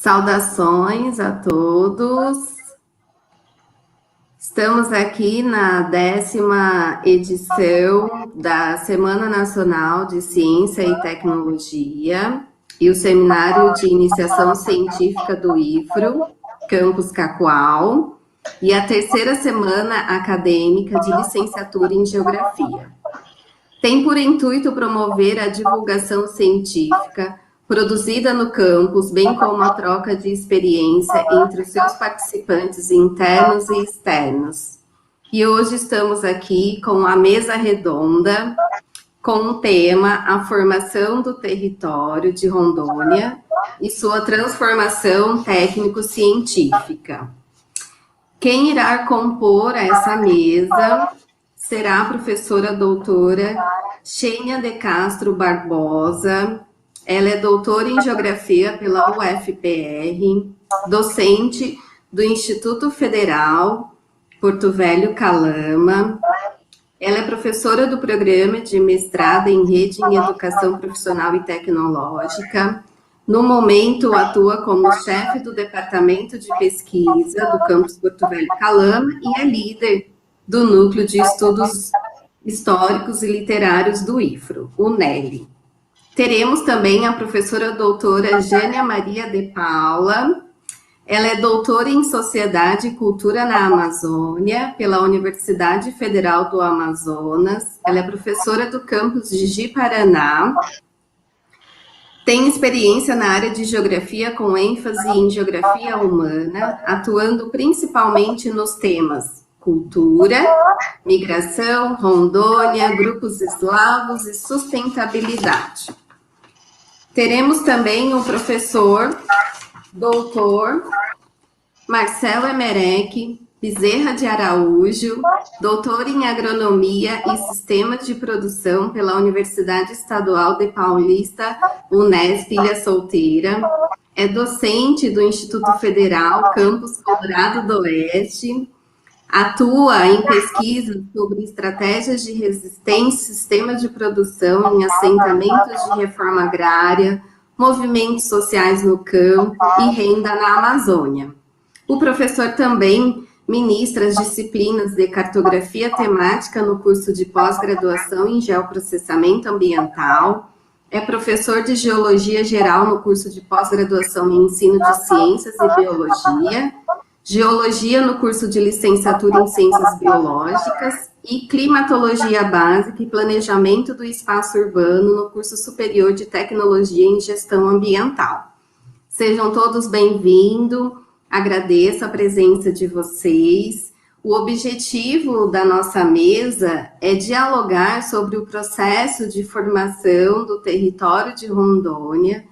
Saudações a todos. Estamos aqui na 10ª edição da Semana Nacional de Ciência e Tecnologia e o Seminário de Iniciação Científica do IFRO, Campus Cacoal, e a 3ª Semana Acadêmica de Licenciatura em Geografia. Tem por intuito promover a divulgação científica produzida no campus, bem como a troca de experiência entre os seus participantes internos e externos. E hoje estamos aqui com a mesa redonda, com o tema A Formação do Território de Rondônia e sua transformação técnico-científica. Quem irá compor essa mesa será a professora doutora Xênia de Castro Barbosa. Ela é doutora em Geografia pela UFPR, docente do Instituto Federal Porto Velho Calama. Ela é professora do Programa de Mestrado em Rede em Educação Profissional e Tecnológica. No momento, atua como chefe do Departamento de Pesquisa do Campus Porto Velho Calama e é líder do Núcleo de Estudos Históricos e Literários do IFRO, o NELI. Teremos também a professora doutora Jânia Maria de Paula. Ela é doutora em Sociedade e Cultura na Amazônia, pela Universidade Federal do Amazonas. Ela é professora do campus de Ji-Paraná. Tem experiência na área de Geografia, com ênfase em Geografia Humana, atuando principalmente nos temas cultura, migração, Rondônia, grupos eslavos e sustentabilidade. Teremos também o professor doutor Marcelo Emerec Bezerra de Araújo, doutor em Agronomia e Sistemas de Produção pela Universidade Estadual de Paulista, Unesp Ilha Solteira, é docente do Instituto Federal Campus Colorado do Oeste, atua em pesquisas sobre estratégias de resistência, sistemas de produção em assentamentos de reforma agrária, movimentos sociais no campo e renda na Amazônia. O professor também ministra as disciplinas de cartografia temática no curso de pós-graduação em geoprocessamento ambiental, é professor de geologia geral no curso de pós-graduação em ensino de ciências e biologia, Geologia no curso de licenciatura em Ciências Biológicas e Climatologia Básica e Planejamento do Espaço Urbano no curso superior de Tecnologia em Gestão Ambiental. Sejam todos bem-vindos, agradeço a presença de vocês. O objetivo da nossa mesa é dialogar sobre o processo de formação do território de Rondônia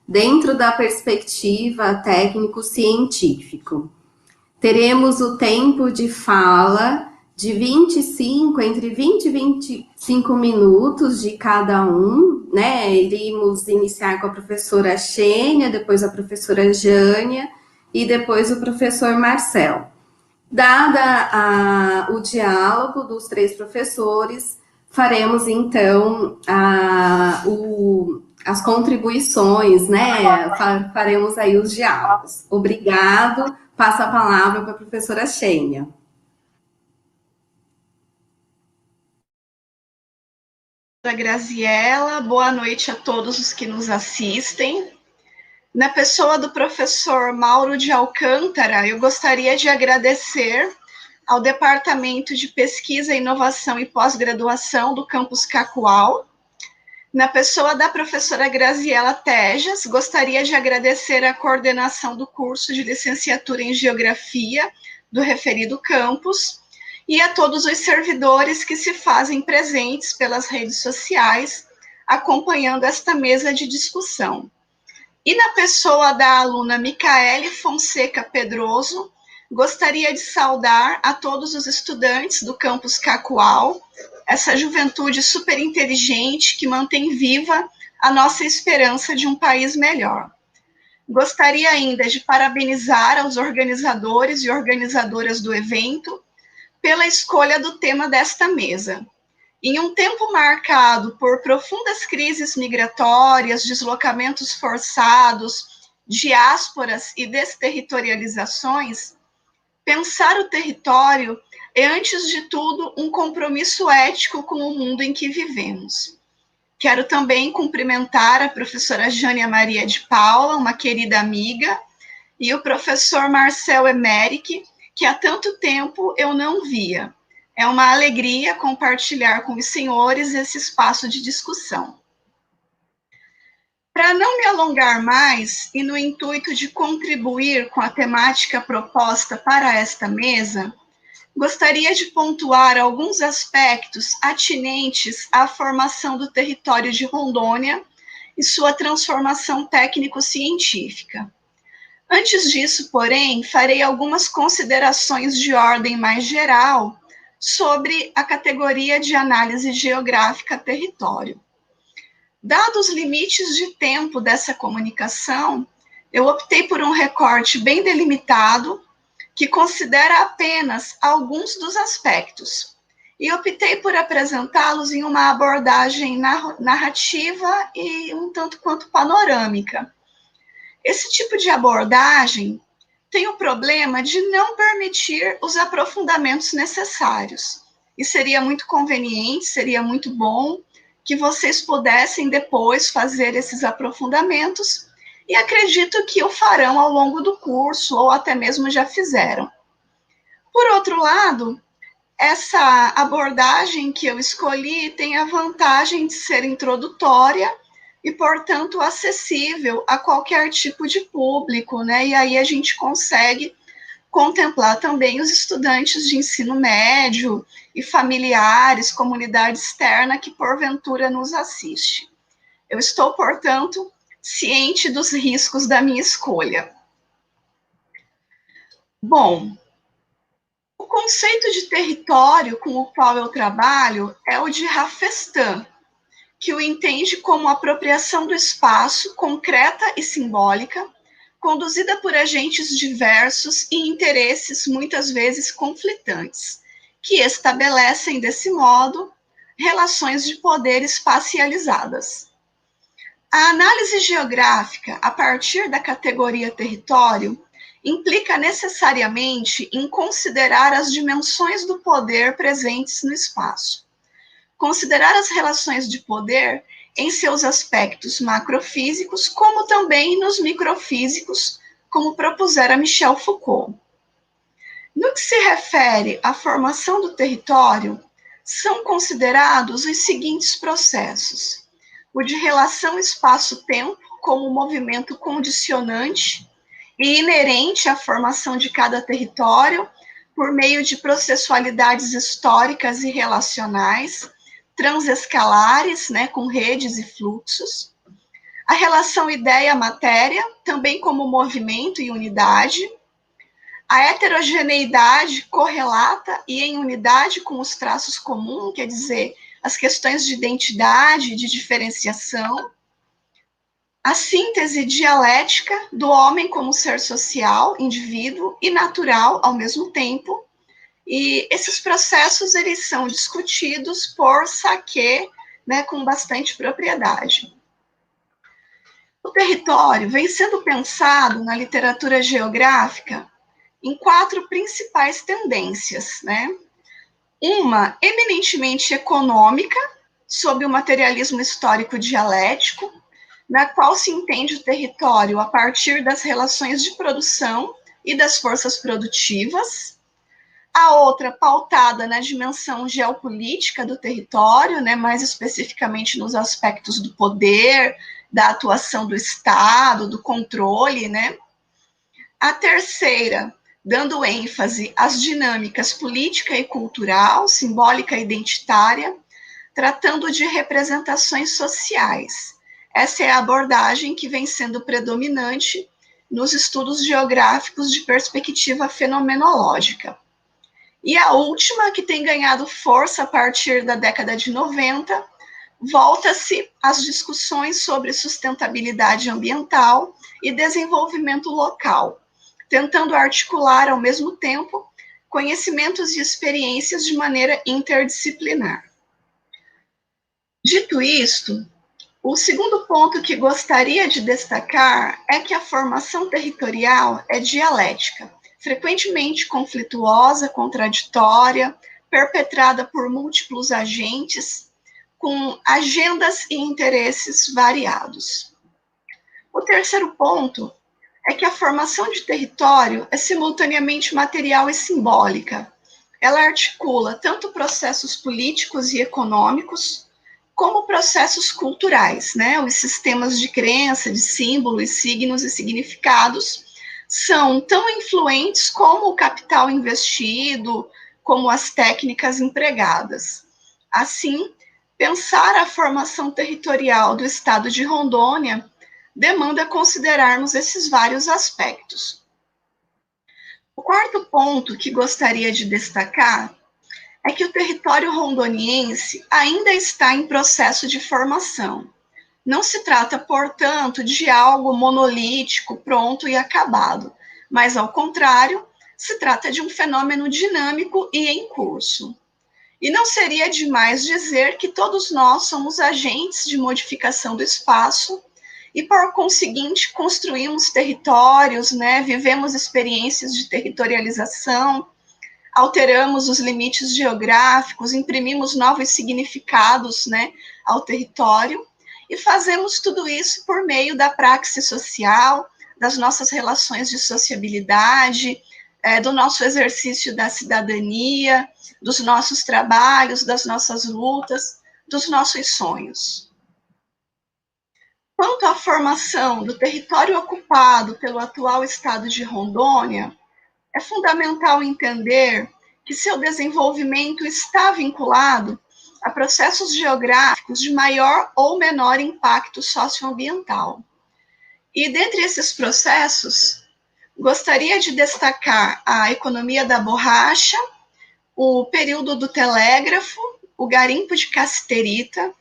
dentro da perspectiva técnico-científico. Teremos o tempo de fala de entre 20 e 25 minutos de cada um, né? Iríamos iniciar com a professora Xênia, depois a professora Jânia e depois o professor Marcel. Dada o diálogo dos 3 professores, faremos então as contribuições, né? Faremos aí os diálogos. Obrigado. Passo a palavra para a professora Xênia. Graziela, boa noite a todos os que nos assistem. Na pessoa do professor Mauro de Alcântara, eu gostaria de agradecer ao Departamento de Pesquisa, Inovação e Pós-Graduação do Campus Cacoal. Na pessoa da professora Graziela Tejas, gostaria de agradecer a coordenação do curso de licenciatura em Geografia do referido campus e a todos os servidores que se fazem presentes pelas redes sociais, acompanhando esta mesa de discussão. E na pessoa da aluna Micaele Fonseca Pedroso, gostaria de saudar a todos os estudantes do campus Cacoal, essa juventude super inteligente que mantém viva a nossa esperança de um país melhor. Gostaria ainda de parabenizar aos organizadores e organizadoras do evento pela escolha do tema desta mesa. Em um tempo marcado por profundas crises migratórias, deslocamentos forçados diásporas e desterritorializações, pensar o território é, antes de tudo, um compromisso ético com o mundo em que vivemos. Quero também cumprimentar a professora Jânia Maria de Paula, uma querida amiga, e o professor Marcel Emerick, que há tanto tempo eu não via. É uma alegria compartilhar com os senhores esse espaço de discussão. Para não me alongar mais, e no intuito de contribuir com a temática proposta para esta mesa, gostaria de pontuar alguns aspectos atinentes à formação do território de Rondônia e sua transformação técnico-científica. Antes disso, porém, farei algumas considerações de ordem mais geral sobre a categoria de análise geográfica território. Dados os limites de tempo dessa comunicação, eu optei por um recorte bem delimitado, que considera apenas alguns dos aspectos, e optei por apresentá-los em uma abordagem narrativa e um tanto quanto panorâmica. Esse tipo de abordagem tem o problema de não permitir os aprofundamentos necessários, e seria muito conveniente, seria muito bom que vocês pudessem depois fazer esses aprofundamentos, e acredito que o farão ao longo do curso, ou até mesmo já fizeram. Por outro lado, essa abordagem que eu escolhi tem a vantagem de ser introdutória e, portanto, acessível a qualquer tipo de público, né? E aí a gente consegue contemplar também os estudantes de ensino médio e familiares, comunidade externa que porventura nos assiste. Eu estou, portanto, ciente dos riscos da minha escolha. Bom, o conceito de território com o qual eu trabalho é o de Rafestan, que o entende como apropriação do espaço concreta e simbólica, conduzida por agentes diversos e interesses muitas vezes conflitantes, que estabelecem, desse modo, relações de poder espacializadas. A análise geográfica, a partir da categoria território, implica necessariamente em considerar as dimensões do poder presentes no espaço. Considerar as relações de poder em seus aspectos macrofísicos, como também nos microfísicos, como propusera Michel Foucault. No que se refere à formação do território, são considerados os seguintes processos: o de relação espaço-tempo como movimento condicionante e inerente à formação de cada território por meio de processualidades históricas e relacionais, transescalares, né, com redes e fluxos. A relação ideia-matéria, também como movimento e unidade. A heterogeneidade correlata e em unidade com os traços comuns, quer dizer, as questões de identidade e de diferenciação. A síntese dialética do homem como ser social, indivíduo e natural ao mesmo tempo. E esses processos, eles são discutidos por Sacquet, né, com bastante propriedade. O território vem sendo pensado na literatura geográfica em 4 principais tendências, né? Uma eminentemente econômica, sob o materialismo histórico dialético, na qual se entende o território a partir das relações de produção e das forças produtivas. A outra pautada na dimensão geopolítica do território, né, mais especificamente nos aspectos do poder, da atuação do Estado, do controle, né? A terceira, dando ênfase às dinâmicas política e cultural, simbólica e identitária, tratando de representações sociais. Essa é a abordagem que vem sendo predominante nos estudos geográficos de perspectiva fenomenológica. E a última, que tem ganhado força a partir da década de 90, volta-se às discussões sobre sustentabilidade ambiental e desenvolvimento local, tentando articular, ao mesmo tempo, conhecimentos e experiências de maneira interdisciplinar. Dito isto, O segundo ponto que gostaria de destacar é que a formação territorial é dialética, frequentemente conflituosa, contraditória, perpetrada por múltiplos agentes, com agendas e interesses variados. O terceiro ponto é que a formação de território é simultaneamente material e simbólica. Ela articula tanto processos políticos e econômicos, como processos culturais, né? Os sistemas de crença, de símbolos, signos e significados são tão influentes como o capital investido, como as técnicas empregadas. Assim, pensar a formação territorial do estado de Rondônia demanda considerarmos esses vários aspectos. O quarto ponto que gostaria de destacar é que o território rondoniense ainda está em processo de formação. Não se trata, portanto, de algo monolítico, pronto e acabado, mas, ao contrário, se trata de um fenômeno dinâmico e em curso. E não seria demais dizer que todos nós somos agentes de modificação do espaço e, por conseguinte, construímos territórios, né, vivemos experiências de territorialização, alteramos os limites geográficos, imprimimos novos significados, né, ao território, e fazemos tudo isso por meio da praxis social, das nossas relações de sociabilidade, do nosso exercício da cidadania, dos nossos trabalhos, das nossas lutas, dos nossos sonhos. Quanto à formação do território ocupado pelo atual estado de Rondônia, é fundamental entender que seu desenvolvimento está vinculado a processos geográficos de maior ou menor impacto socioambiental. E dentre esses processos, gostaria de destacar a economia da borracha, o período do telégrafo, o garimpo de cassiterita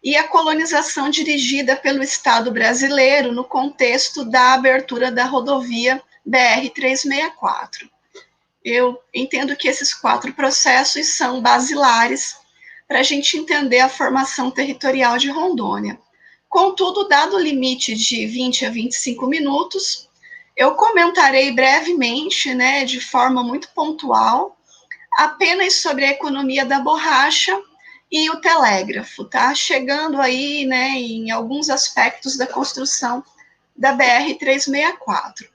e a colonização dirigida pelo Estado brasileiro no contexto da abertura da rodovia BR-364. Eu entendo que esses 4 processos são basilares para a gente entender a formação territorial de Rondônia. Contudo, dado o limite de 20 a 25 minutos, eu comentarei brevemente, né, de forma muito pontual, apenas sobre a economia da borracha e o telégrafo, tá? Chegando aí, né, em alguns aspectos da construção da BR-364.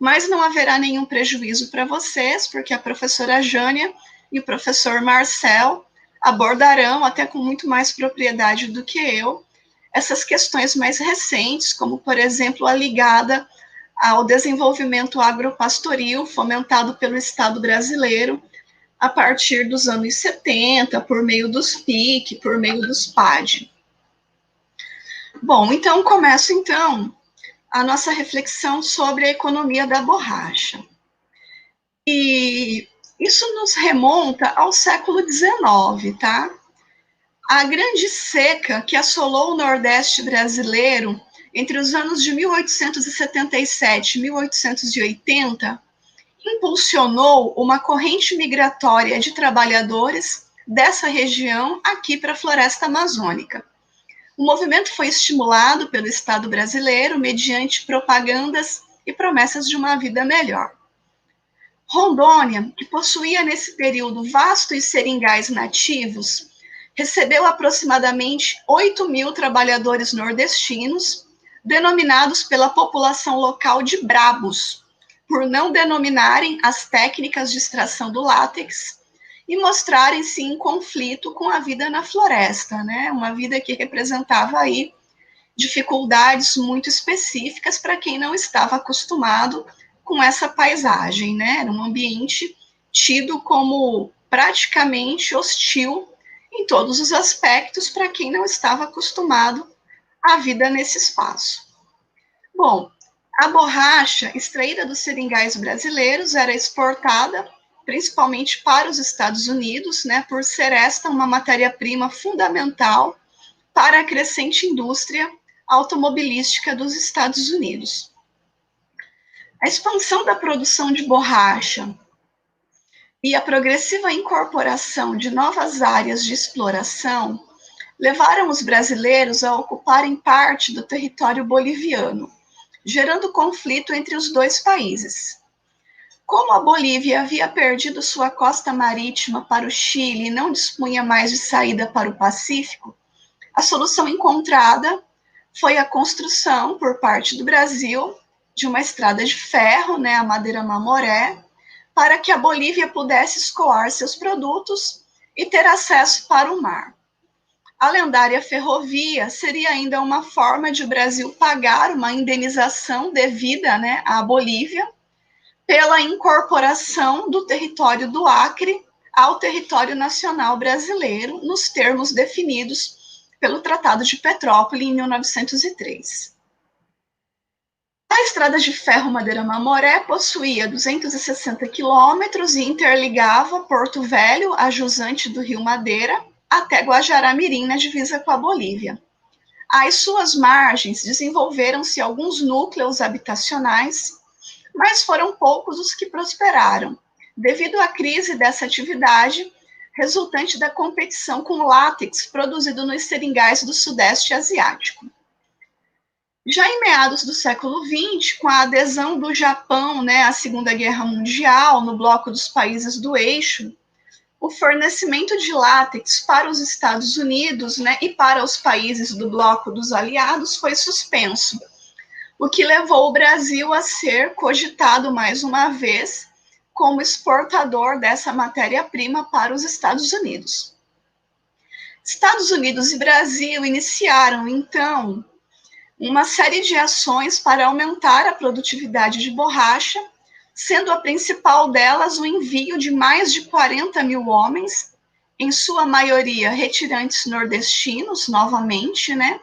Mas não haverá nenhum prejuízo para vocês, porque a professora Jânia e o professor Marcel abordarão, até com muito mais propriedade do que eu, essas questões mais recentes, como, por exemplo, a ligada ao desenvolvimento agropastoril fomentado pelo Estado brasileiro a partir dos anos 70, por meio dos PIC, por meio dos PAD. Bom, então começo a nossa reflexão sobre a economia da borracha. E isso nos remonta ao século XIX, tá? A grande seca que assolou o Nordeste brasileiro entre os anos de 1877 e 1880 impulsionou uma corrente migratória de trabalhadores dessa região aqui para a floresta amazônica. O movimento foi estimulado pelo Estado brasileiro mediante propagandas e promessas de uma vida melhor. Rondônia, que possuía nesse período vastos seringais nativos, recebeu aproximadamente 8.000 trabalhadores nordestinos, denominados pela população local de brabos, por não denominarem as técnicas de extração do látex e mostrarem-se em conflito com a vida na floresta, né? Uma vida que representava aí dificuldades muito específicas para quem não estava acostumado com essa paisagem, né? Era um ambiente tido como praticamente hostil em todos os aspectos para quem não estava acostumado à vida nesse espaço. Bom, a borracha extraída dos seringais brasileiros era exportada principalmente para os Estados Unidos, né, por ser esta uma matéria-prima fundamental para a crescente indústria automobilística dos Estados Unidos. A expansão da produção de borracha e a progressiva incorporação de novas áreas de exploração levaram os brasileiros a ocuparem parte do território boliviano, gerando conflito entre os dois países. Como a Bolívia havia perdido sua costa marítima para o Chile e não dispunha mais de saída para o Pacífico, a solução encontrada foi a construção, por parte do Brasil, de uma estrada de ferro, né, a Madeira Mamoré, para que a Bolívia pudesse escoar seus produtos e ter acesso para o mar. A lendária ferrovia seria ainda uma forma de o Brasil pagar uma indenização devida, né, à Bolívia pela incorporação do território do Acre ao território nacional brasileiro, nos termos definidos pelo Tratado de Petrópolis em 1903. A estrada de ferro Madeira Mamoré possuía 260 quilômetros e interligava Porto Velho, a jusante do Rio Madeira, até Guajará-Mirim, na divisa com a Bolívia. Às suas margens desenvolveram-se alguns núcleos habitacionais, mas foram poucos os que prosperaram, devido à crise dessa atividade, resultante da competição com látex produzido nos seringais do Sudeste Asiático. Já em meados do século XX, com a adesão do Japão, né, à Segunda Guerra Mundial, no bloco dos países do eixo, o fornecimento de látex para os Estados Unidos, né, e para os países do bloco dos aliados foi suspenso, o que levou o Brasil a ser cogitado mais uma vez como exportador dessa matéria-prima para os Estados Unidos. Estados Unidos e Brasil iniciaram, então, uma série de ações para aumentar a produtividade de borracha, sendo a principal delas o envio de mais de 40 mil homens, em sua maioria retirantes nordestinos, novamente, né?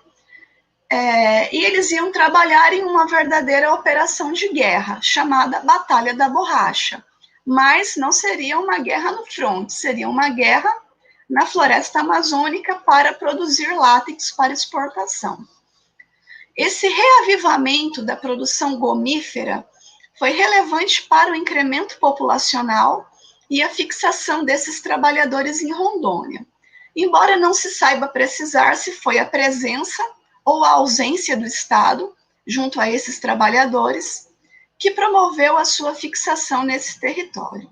E eles iam trabalhar em uma verdadeira operação de guerra, chamada Batalha da Borracha. Mas não seria uma guerra no fronte, seria uma guerra na floresta amazônica para produzir látex para exportação. Esse reavivamento da produção gomífera foi relevante para o incremento populacional e a fixação desses trabalhadores em Rondônia. Embora não se saiba precisar se foi a presença ou a ausência do Estado, junto a esses trabalhadores, que promoveu a sua fixação nesse território.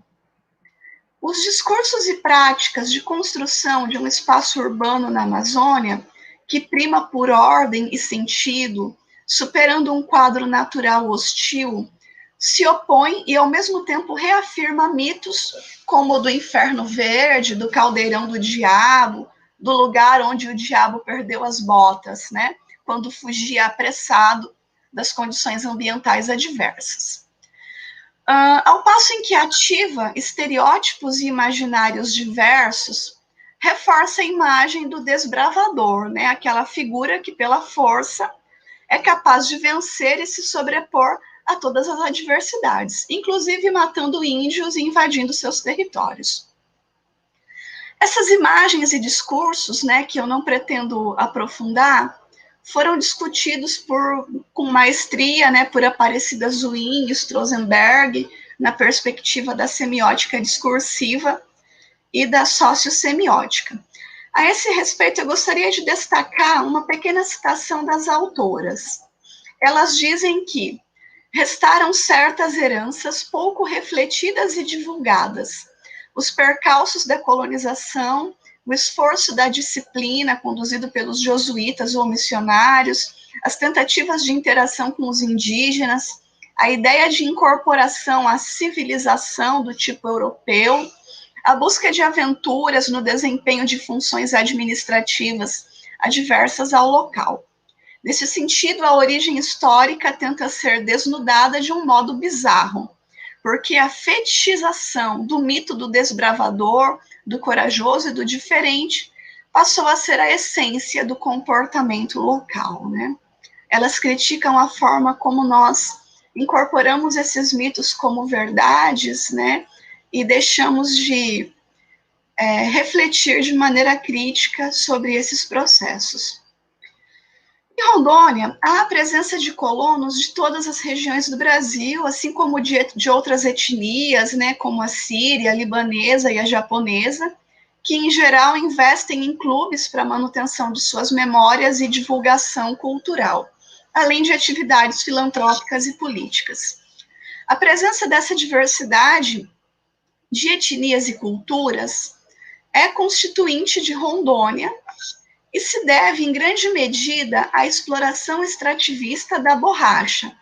Os discursos e práticas de construção de um espaço urbano na Amazônia, que prima por ordem e sentido, superando um quadro natural hostil, se opõe e, ao mesmo tempo, reafirma mitos como o do inferno verde, do caldeirão do diabo, do lugar onde o diabo perdeu as botas, né? Quando fugia apressado das condições ambientais adversas. Ao passo em que ativa estereótipos e imaginários diversos, reforça a imagem do desbravador, né? Aquela figura que, pela força, é capaz de vencer e se sobrepor a todas as adversidades, inclusive matando índios e invadindo seus territórios. Essas imagens e discursos, né, que eu não pretendo aprofundar, foram discutidos com maestria, né, por Aparecida Zwin e Strozenberg, na perspectiva da semiótica discursiva e da sociossemiótica. A esse respeito, eu gostaria de destacar uma pequena citação das autoras. Elas dizem que restaram certas heranças pouco refletidas e divulgadas, os percalços da colonização, o esforço da disciplina conduzido pelos jesuítas ou missionários, as tentativas de interação com os indígenas, a ideia de incorporação à civilização do tipo europeu, a busca de aventuras no desempenho de funções administrativas adversas ao local. Nesse sentido, a origem histórica tenta ser desnudada de um modo bizarro, porque a fetichização do mito do desbravador, do corajoso e do diferente passou a ser a essência do comportamento local, né? Elas criticam a forma como nós incorporamos esses mitos como verdades, né? E deixamos de refletir de maneira crítica sobre esses processos. Em Rondônia, há a presença de colonos de todas as regiões do Brasil, assim como de outras etnias, né, como a síria, a libanesa e a japonesa, que, em geral, investem em clubes para manutenção de suas memórias e divulgação cultural, além de atividades filantrópicas e políticas. A presença dessa diversidade de etnias e culturas é constituinte de Rondônia e se deve, em grande medida, à exploração extrativista da borracha,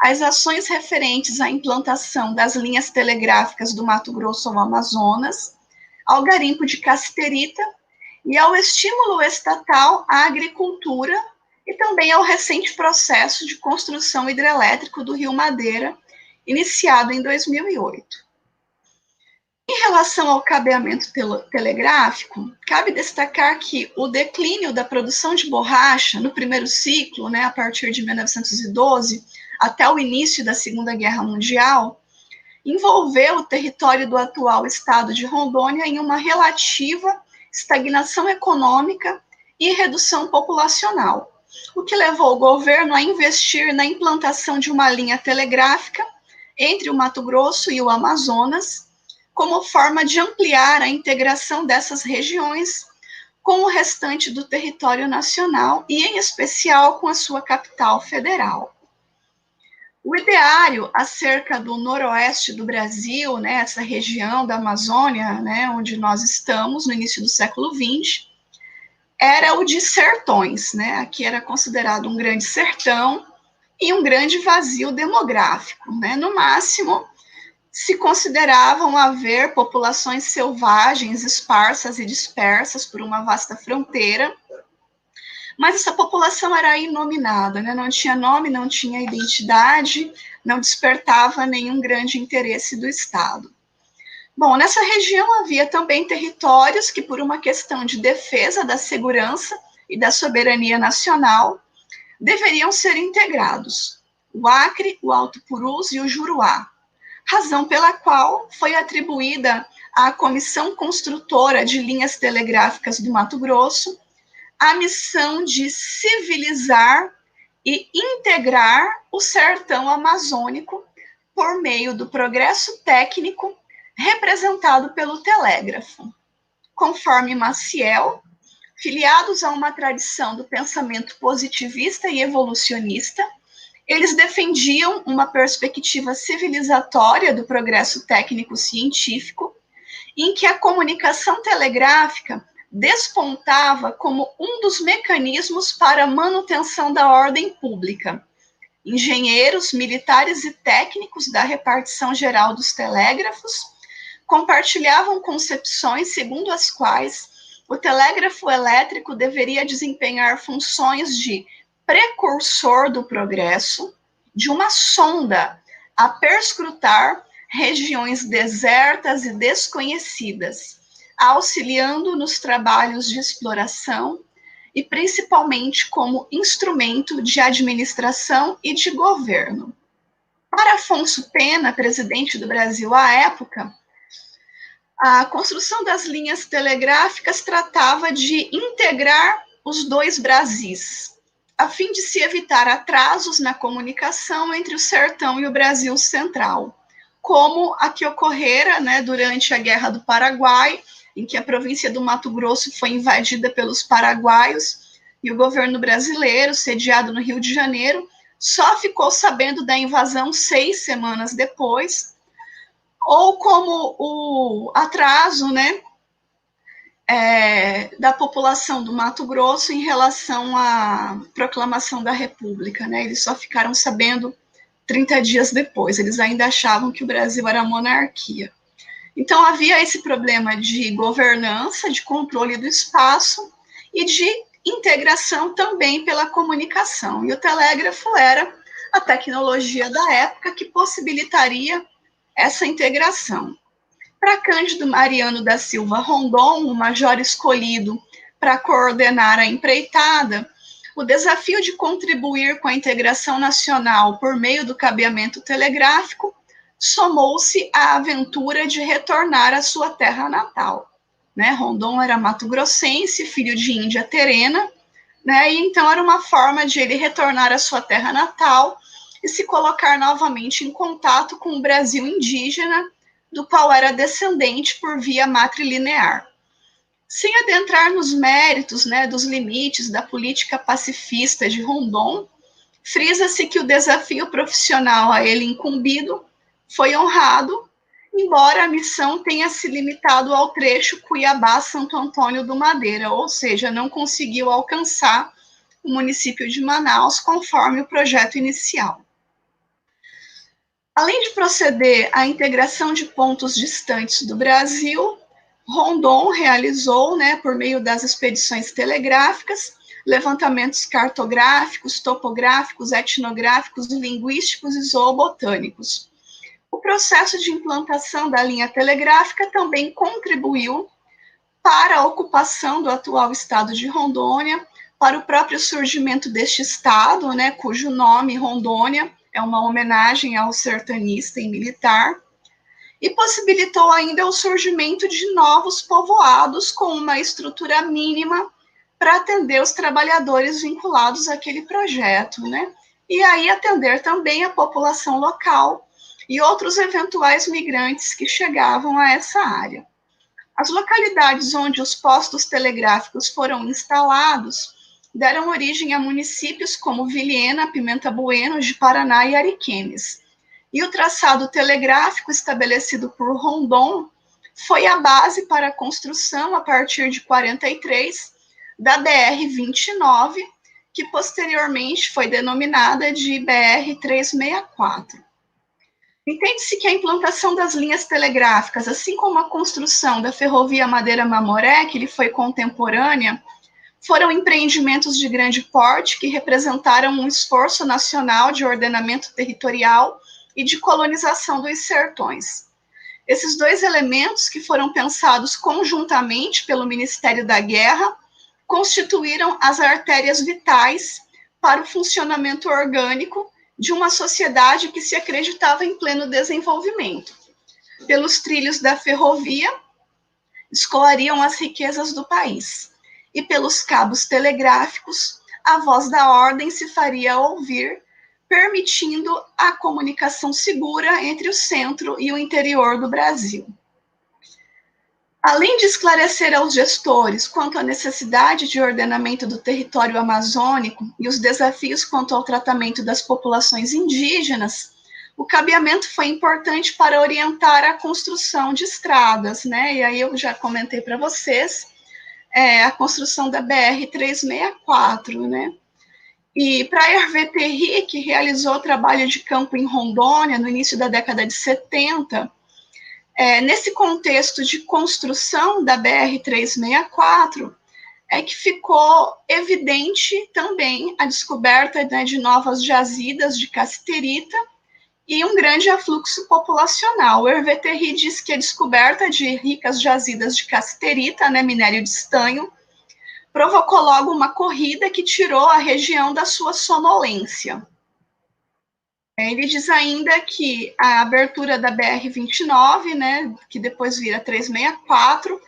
às ações referentes à implantação das linhas telegráficas do Mato Grosso ao Amazonas, ao garimpo de cassiterita e ao estímulo estatal à agricultura e também ao recente processo de construção hidrelétrico do Rio Madeira, iniciado em 2008. Em relação ao cabeamento telegráfico, cabe destacar que o declínio da produção de borracha no primeiro ciclo, né, a partir de 1912, até o início da Segunda Guerra Mundial, envolveu o território do atual estado de Rondônia em uma relativa estagnação econômica e redução populacional, o que levou o governo a investir na implantação de uma linha telegráfica entre o Mato Grosso e o Amazonas, como forma de ampliar a integração dessas regiões com o restante do território nacional e, em especial, com a sua capital federal. O ideário acerca do noroeste do Brasil, né, essa região da Amazônia, né, onde nós estamos no início do século XX, era o de sertões, né? Aqui era considerado um grande sertão e um grande vazio demográfico, né? No máximo, se consideravam haver populações selvagens, esparsas e dispersas por uma vasta fronteira, mas essa população era inominada, né? Não tinha nome, não tinha identidade, não despertava nenhum grande interesse do Estado. Bom, nessa região havia também territórios que, por uma questão de defesa da segurança e da soberania nacional, deveriam ser integrados: o Acre, o Alto Purus e o Juruá, razão pela qual foi atribuída à Comissão Construtora de Linhas Telegráficas do Mato Grosso a missão de civilizar e integrar o sertão amazônico por meio do progresso técnico representado pelo telégrafo. Conforme Maciel, filiados a uma tradição do pensamento positivista e evolucionista, eles defendiam uma perspectiva civilizatória do progresso técnico-científico, em que a comunicação telegráfica despontava como um dos mecanismos para a manutenção da ordem pública. Engenheiros, militares e técnicos da repartição geral dos telégrafos compartilhavam concepções segundo as quais o telégrafo elétrico deveria desempenhar funções de precursor do progresso, de uma sonda a perscrutar regiões desertas e desconhecidas, auxiliando nos trabalhos de exploração e principalmente como instrumento de administração e de governo. Para Afonso Pena, presidente do Brasil à época, a construção das linhas telegráficas tratava de integrar os dois Brasis, a fim de se evitar atrasos na comunicação entre o sertão e o Brasil central, como a que ocorrera, né, durante a Guerra do Paraguai, em que a província do Mato Grosso foi invadida pelos paraguaios e o governo brasileiro, sediado no Rio de Janeiro, só ficou sabendo da invasão 6 semanas depois, ou como o atraso, né, da população do Mato Grosso em relação à proclamação da República, né? Eles só ficaram sabendo 30 dias depois, eles ainda achavam que o Brasil era monarquia. Então, havia esse problema de governança, de controle do espaço e de integração também pela comunicação. E o telégrafo era a tecnologia da época que possibilitaria essa integração. Para Cândido Mariano da Silva Rondon, o major escolhido para coordenar a empreitada, o desafio de contribuir com a integração nacional por meio do cabeamento telegráfico somou-se à aventura de retornar à sua terra natal. Né? Rondon era mato-grossense, filho de índia terena, né? E então era uma forma de ele retornar à sua terra natal e se colocar novamente em contato com o Brasil indígena, do qual era descendente por via matrilinear. Sem adentrar nos méritos, né, dos limites da política pacifista de Rondon, frisa-se que o desafio profissional a ele incumbido foi honrado, embora a missão tenha se limitado ao trecho Cuiabá-Santo Antônio do Madeira, ou seja, não conseguiu alcançar o município de Manaus conforme o projeto inicial. Além de proceder à integração de pontos distantes do Brasil, Rondon realizou, né, por meio das expedições telegráficas, levantamentos cartográficos, topográficos, etnográficos, linguísticos e zoobotânicos. O processo de implantação da linha telegráfica também contribuiu para a ocupação do atual estado de Rondônia, para o próprio surgimento deste estado, né, cujo nome, Rondônia, é uma homenagem ao sertanista e militar, e possibilitou ainda o surgimento de novos povoados com uma estrutura mínima para atender os trabalhadores vinculados àquele projeto, né? E aí atender também a população local e outros eventuais migrantes que chegavam a essa área. As localidades onde os postos telegráficos foram instalados deram origem a municípios como Vilhena, Pimenta Bueno, de Paraná e Ariquemes. E o traçado telegráfico estabelecido por Rondon foi a base para a construção, a partir de 43, da BR-29, que posteriormente foi denominada de BR-364. Entende-se que a implantação das linhas telegráficas, assim como a construção da ferrovia Madeira-Mamoré, que lhe foi contemporânea, foram empreendimentos de grande porte que representaram um esforço nacional de ordenamento territorial e de colonização dos sertões. Esses dois elementos, que foram pensados conjuntamente pelo Ministério da Guerra, constituíram as artérias vitais para o funcionamento orgânico de uma sociedade que se acreditava em pleno desenvolvimento. Pelos trilhos da ferrovia, escoariam as riquezas do país, e pelos cabos telegráficos, a voz da ordem se faria ouvir, permitindo a comunicação segura entre o centro e o interior do Brasil. Além de esclarecer aos gestores quanto à necessidade de ordenamento do território amazônico e os desafios quanto ao tratamento das populações indígenas, o cabeamento foi importante para orientar a construção de estradas, né? E aí eu já comentei para vocês a construção da BR-364, né? E para Hervé Terry, que realizou trabalho de campo em Rondônia no início da década de 70, nesse contexto de construção da BR-364, é que ficou evidente também a descoberta, né, de novas jazidas de cassiterita e um grande afluxo populacional. O Hervé Terry diz que a descoberta de ricas jazidas de cassiterita, né, minério de estanho, provocou logo uma corrida que tirou a região da sua sonolência. Ele diz ainda que a abertura da BR-29, né, que depois vira 364,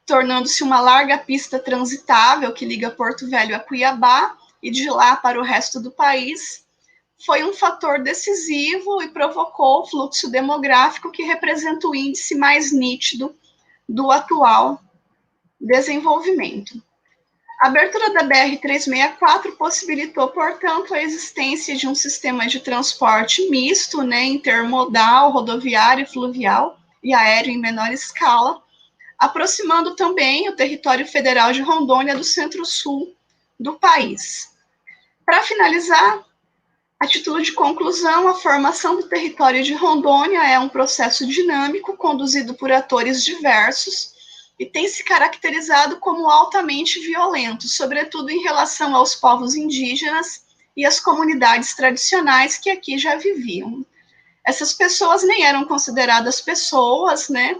tornando-se uma larga pista transitável que liga Porto Velho a Cuiabá e de lá para o resto do país, foi um fator decisivo e provocou o fluxo demográfico que representa o índice mais nítido do atual desenvolvimento. A abertura da BR-364 possibilitou, portanto, a existência de um sistema de transporte misto, né, intermodal, rodoviário, fluvial e aéreo em menor escala, aproximando também o território federal de Rondônia do centro-sul do país. Para finalizar, a título de conclusão, a formação do território de Rondônia é um processo dinâmico conduzido por atores diversos e tem se caracterizado como altamente violento, sobretudo em relação aos povos indígenas e às comunidades tradicionais que aqui já viviam. Essas pessoas nem eram consideradas pessoas, né?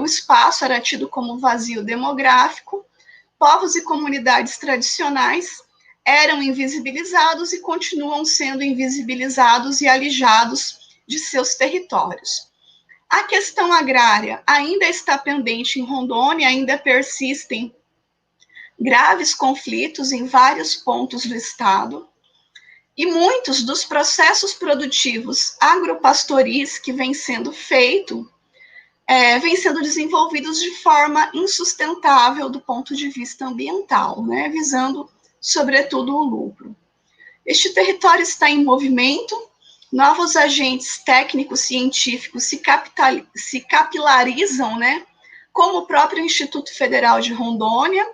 O espaço era tido como vazio demográfico, povos e comunidades tradicionais eram invisibilizados e continuam sendo invisibilizados e alijados de seus territórios. A questão agrária ainda está pendente em Rondônia, ainda persistem graves conflitos em vários pontos do estado, e muitos dos processos produtivos agropastoris que vêm sendo feitos vêm sendo desenvolvidos de forma insustentável do ponto de vista ambiental, né, visando, sobretudo, o lucro. Este território está em movimento, novos agentes técnicos científicos se capilarizam, né, como o próprio Instituto Federal de Rondônia,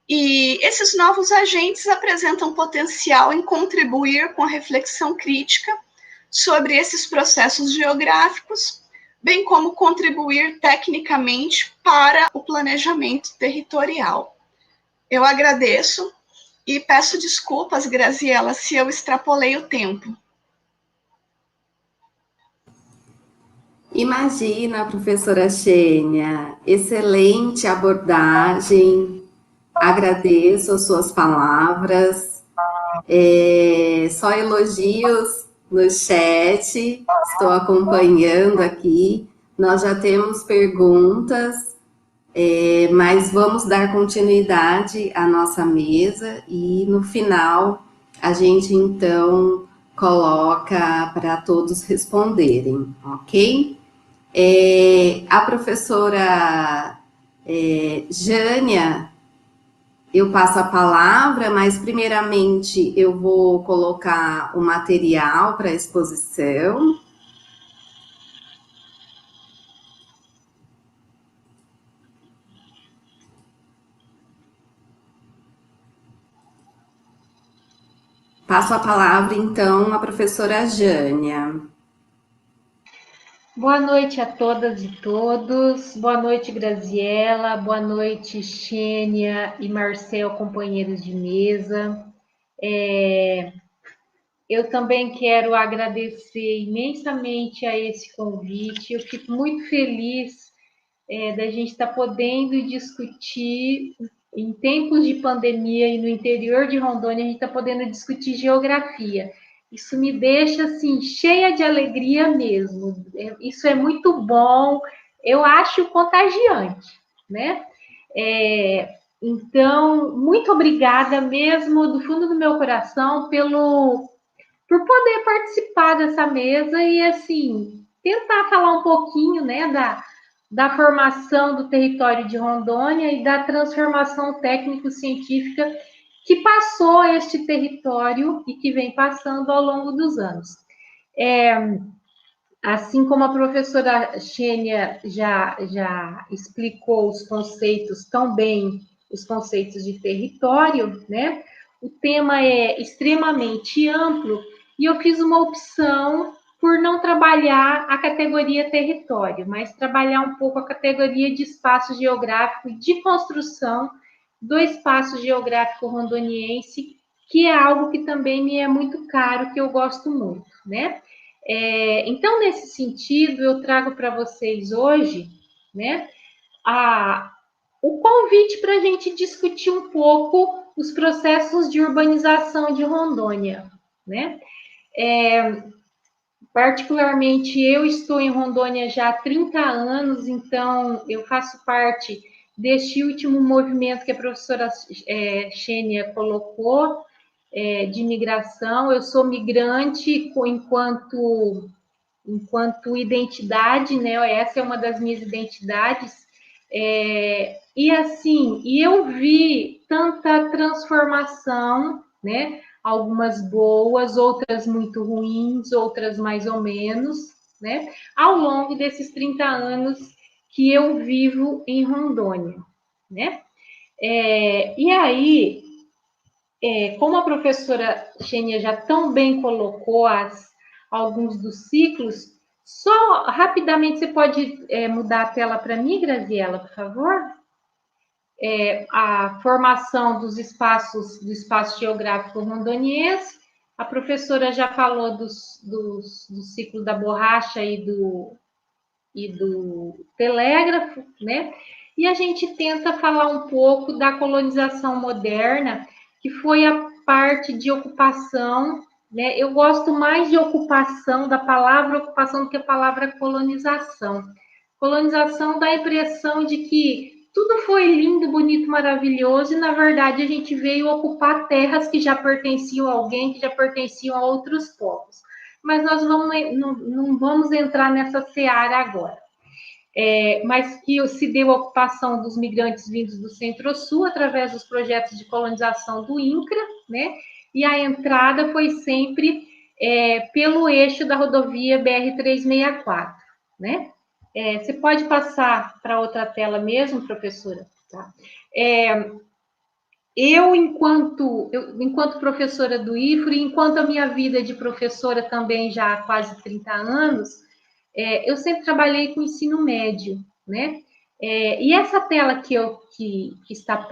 e esses novos agentes apresentam potencial em contribuir com a reflexão crítica sobre esses processos geográficos, bem como contribuir tecnicamente para o planejamento territorial. Eu agradeço e peço desculpas, Graziela, se eu extrapolei o tempo. Imagina, professora Xênia, excelente abordagem, agradeço as suas palavras, só elogios no chat, estou acompanhando aqui, nós já temos perguntas, mas vamos dar continuidade à nossa mesa e no final a gente então coloca para todos responderem, ok? A professora Jânia, eu passo a palavra, mas primeiramente eu vou colocar o material para exposição. Passo a palavra, então, à professora Jânia. Boa noite a todas e todos. Boa noite, Graziela. Boa noite, Xênia e Marcel, companheiros de mesa. Eu também quero agradecer imensamente a esse convite. Eu fico muito feliz da gente estar podendo discutir, em tempos de pandemia e no interior de Rondônia, a gente está podendo discutir geografia. Isso me deixa, assim, cheia de alegria mesmo. Isso é muito bom, eu acho contagiante, né? Então, muito obrigada mesmo, do fundo do meu coração, por poder participar dessa mesa e, assim, tentar falar um pouquinho, né, da formação do território de Rondônia e da transformação técnico-científica que passou este território e que vem passando ao longo dos anos. Assim como a professora Xênia já explicou os conceitos tão bem, os conceitos de território, né? O tema é extremamente amplo e eu fiz uma opção por não trabalhar a categoria território, mas trabalhar um pouco a categoria de espaço geográfico e de construção do espaço geográfico rondoniense, que é algo que também me é muito caro, que eu gosto muito, né? Então, nesse sentido, eu trago para vocês hoje, né, o convite para a gente discutir um pouco os processos de urbanização de Rondônia, né? Particularmente, eu estou em Rondônia já há 30 anos, então eu faço parte deste último movimento que a professora Xênia colocou, de migração. Eu sou migrante enquanto identidade, né? Essa é uma das minhas identidades. E assim, eu vi tanta transformação, né? Algumas boas, outras muito ruins, outras mais ou menos, né? Ao longo desses 30 anos que eu vivo em Rondônia, né? E aí, como a professora Xênia já tão bem colocou alguns dos ciclos, só rapidamente você pode mudar a tela para mim, Graziela, por favor? A formação do espaço geográfico rondoniense, a professora já falou do ciclo da borracha e do telégrafo, né? E a gente tenta falar um pouco da colonização moderna, que foi a parte de ocupação, né? Eu gosto mais de ocupação, da palavra ocupação, do que a palavra colonização. Colonização dá a impressão de que tudo foi lindo, bonito, maravilhoso, e na verdade a gente veio ocupar terras que já pertenciam a alguém, que já pertenciam a outros povos. Mas nós não vamos entrar nessa seara agora. mas que se deu a ocupação dos migrantes vindos do Centro-Sul através dos projetos de colonização do INCRA, né? E a entrada foi sempre pelo eixo da rodovia BR-364, né? Você pode passar para outra tela mesmo, professora? Tá? Eu, enquanto professora do IFRE, enquanto a minha vida de professora também já há quase 30 anos, eu sempre trabalhei com ensino médio, né? E essa tela que está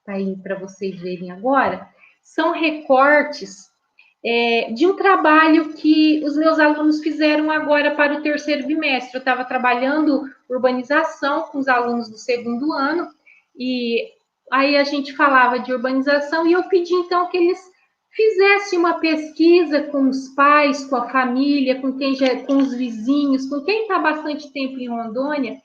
aí para vocês verem agora, são recortes de um trabalho que os meus alunos fizeram agora para o terceiro bimestre. Eu estava trabalhando urbanização com os alunos do segundo ano, e aí a gente falava de urbanização, e eu pedi, então, que eles fizessem uma pesquisa com os pais, com a família, com os vizinhos, com quem está há bastante tempo em Rondônia,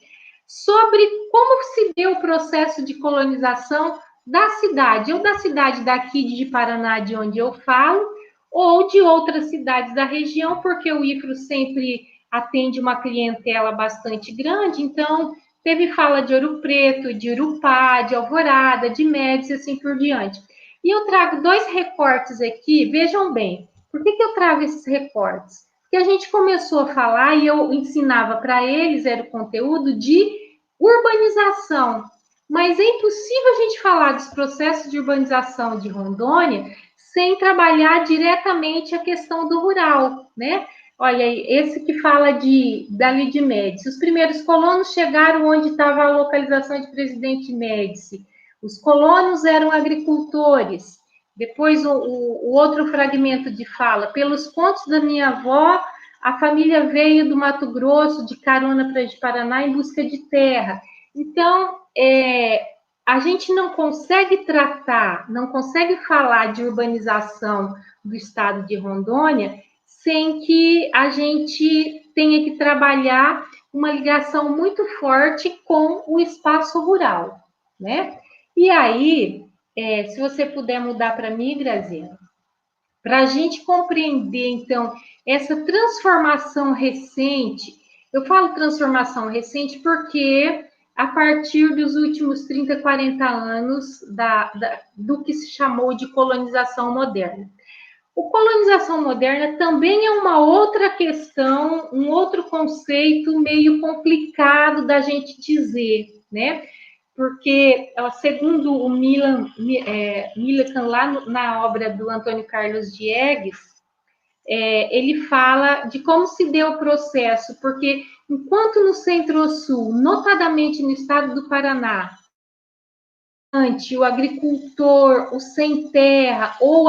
sobre como se deu o processo de colonização da cidade, ou da cidade daqui de Paraná, de onde eu falo, ou de outras cidades da região, porque o IFRO sempre atende uma clientela bastante grande, então teve fala de Ouro Preto, de Urupá, de Alvorada, de Médici, assim por diante. E eu trago 2 recortes aqui, vejam bem, por que eu trago esses recortes? Porque a gente começou a falar, e eu ensinava para eles, era o conteúdo de urbanização, mas é impossível a gente falar dos processos de urbanização de Rondônia sem trabalhar diretamente a questão do rural, né? Olha, esse que fala dali de Médici. Os primeiros colonos chegaram onde estava a localização de Presidente Médici. Os colonos eram agricultores. Depois, o outro fragmento de fala. Pelos contos da minha avó, a família veio do Mato Grosso, de carona para de Paraná, em busca de terra. Então, a gente não consegue tratar, não consegue falar de urbanização do estado de Rondônia sem que a gente tenha que trabalhar uma ligação muito forte com o espaço rural, né? E aí, se você puder mudar para mim, Graziela, para a gente compreender, então, essa transformação recente, eu falo transformação recente porque a partir dos últimos 30, 40 anos do que se chamou de colonização moderna. O colonização moderna também é uma outra questão, um outro conceito meio complicado da gente dizer, né? Porque, segundo o Millikan, lá na obra do Antônio Carlos Diegues, ele fala de como se deu o processo, porque enquanto no Centro-Sul, notadamente no estado do Paraná, o agricultor, o sem terra, ou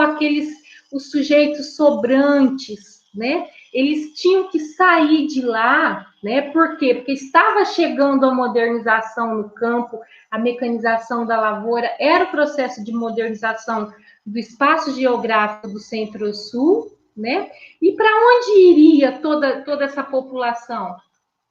os sujeitos sobrantes, né? Eles tinham que sair de lá, né? Por quê? Porque estava chegando a modernização no campo, a mecanização da lavoura, era o processo de modernização do espaço geográfico do Centro-Sul, né? E para onde iria toda essa população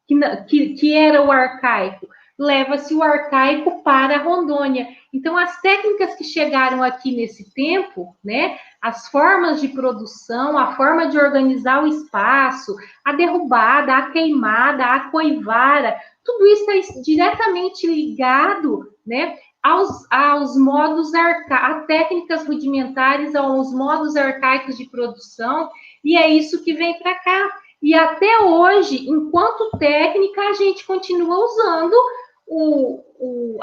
que era o arcaico? Leva-se o arcaico para Rondônia. Então, as técnicas que chegaram aqui nesse tempo, né, as formas de produção, a forma de organizar o espaço, a derrubada, a queimada, a coivara, tudo isso está diretamente ligado, né, aos modos a técnicas rudimentares, aos modos arcaicos de produção, e é isso que vem para cá. E até hoje, enquanto técnica, a gente continua usando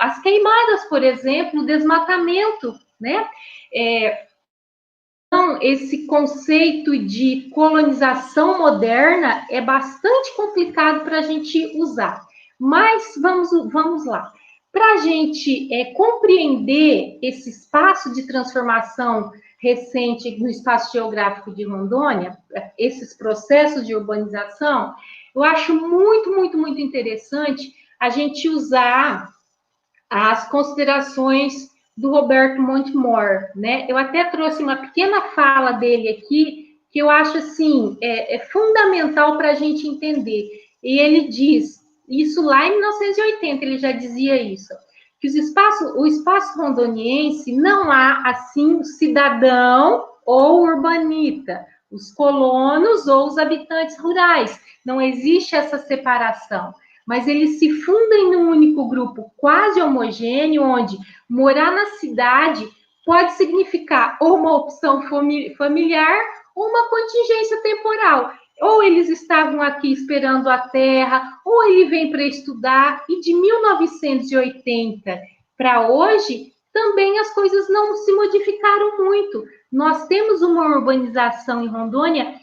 as queimadas, por exemplo, o desmatamento, né? Então, esse conceito de colonização moderna é bastante complicado para a gente usar. Mas vamos lá. Para a gente compreender esse espaço de transformação recente no espaço geográfico de Rondônia, esses processos de urbanização, eu acho muito, muito, muito interessante a gente usar as considerações do Roberto Montemor, né? Eu até trouxe uma pequena fala dele aqui, que eu acho, assim, fundamental para a gente entender. E ele diz, isso lá em 1980, ele já dizia isso, que o espaço rondoniense não há, assim, cidadão ou urbanita, os colonos ou os habitantes rurais. Não existe essa separação. mas eles se fundem num único grupo quase homogêneo, onde morar na cidade pode significar ou uma opção familiar ou uma contingência temporal. Ou eles estavam aqui esperando a terra, ou ele vem para estudar, e de 1980 para hoje, também as coisas não se modificaram muito. Nós temos uma urbanização em Rondônia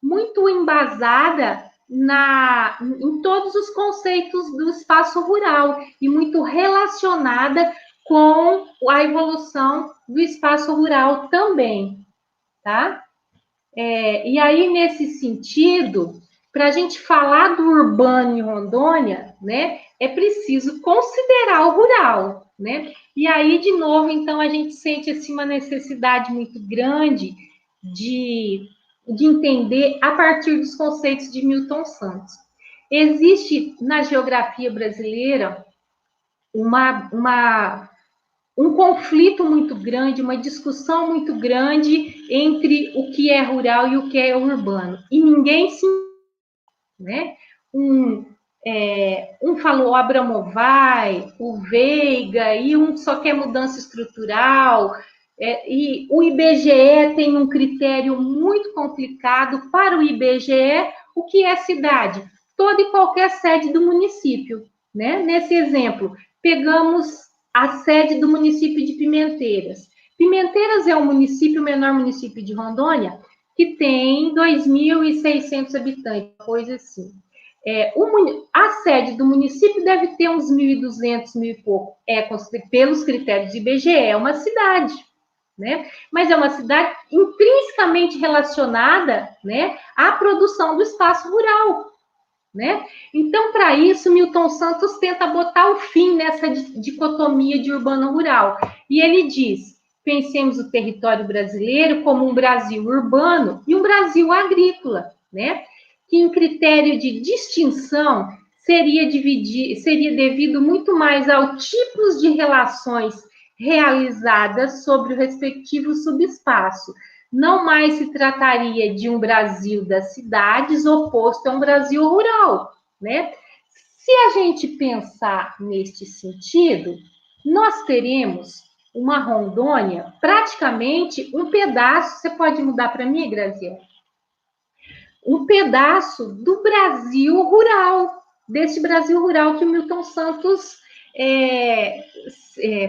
muito embasada em todos os conceitos do espaço rural e muito relacionada com a evolução do espaço rural também, tá? E aí, nesse sentido, para a gente falar do urbano em Rondônia, né, é preciso considerar o rural, né? E aí, de novo, então, a gente sente assim, uma necessidade muito grande de entender a partir dos conceitos de Milton Santos. Existe na geografia brasileira um conflito muito grande, uma discussão muito grande entre o que é rural e o que é urbano. E ninguém se... né? Um falou Abramovay, o Veiga, e um só quer mudança estrutural, e o IBGE tem um critério muito complicado. Para o IBGE, o que é cidade? Toda e qualquer sede do município, né? Nesse exemplo, pegamos a sede do município de Pimenteiras. Pimenteiras é o menor município de Rondônia, que tem 2.600 habitantes, coisa assim. A sede do município deve ter uns 1.200, 1.000 e pouco. Pelos critérios do IBGE, é uma cidade, né? Mas é uma cidade intrinsecamente relacionada, né, à produção do espaço rural, né? Então, para isso, Milton Santos tenta botar o fim nessa dicotomia de urbano-rural. E ele diz: pensemos o território brasileiro como um Brasil urbano e um Brasil agrícola, né? Que em critério de distinção seria devido muito mais aos tipos de relações realizadas sobre o respectivo subespaço. Não mais se trataria de um Brasil das cidades oposto a um Brasil rural, né? Se a gente pensar neste sentido, nós teremos uma Rondônia, praticamente um pedaço, você pode mudar para mim, Graziela? Um pedaço do Brasil rural, desse Brasil rural que o Milton Santos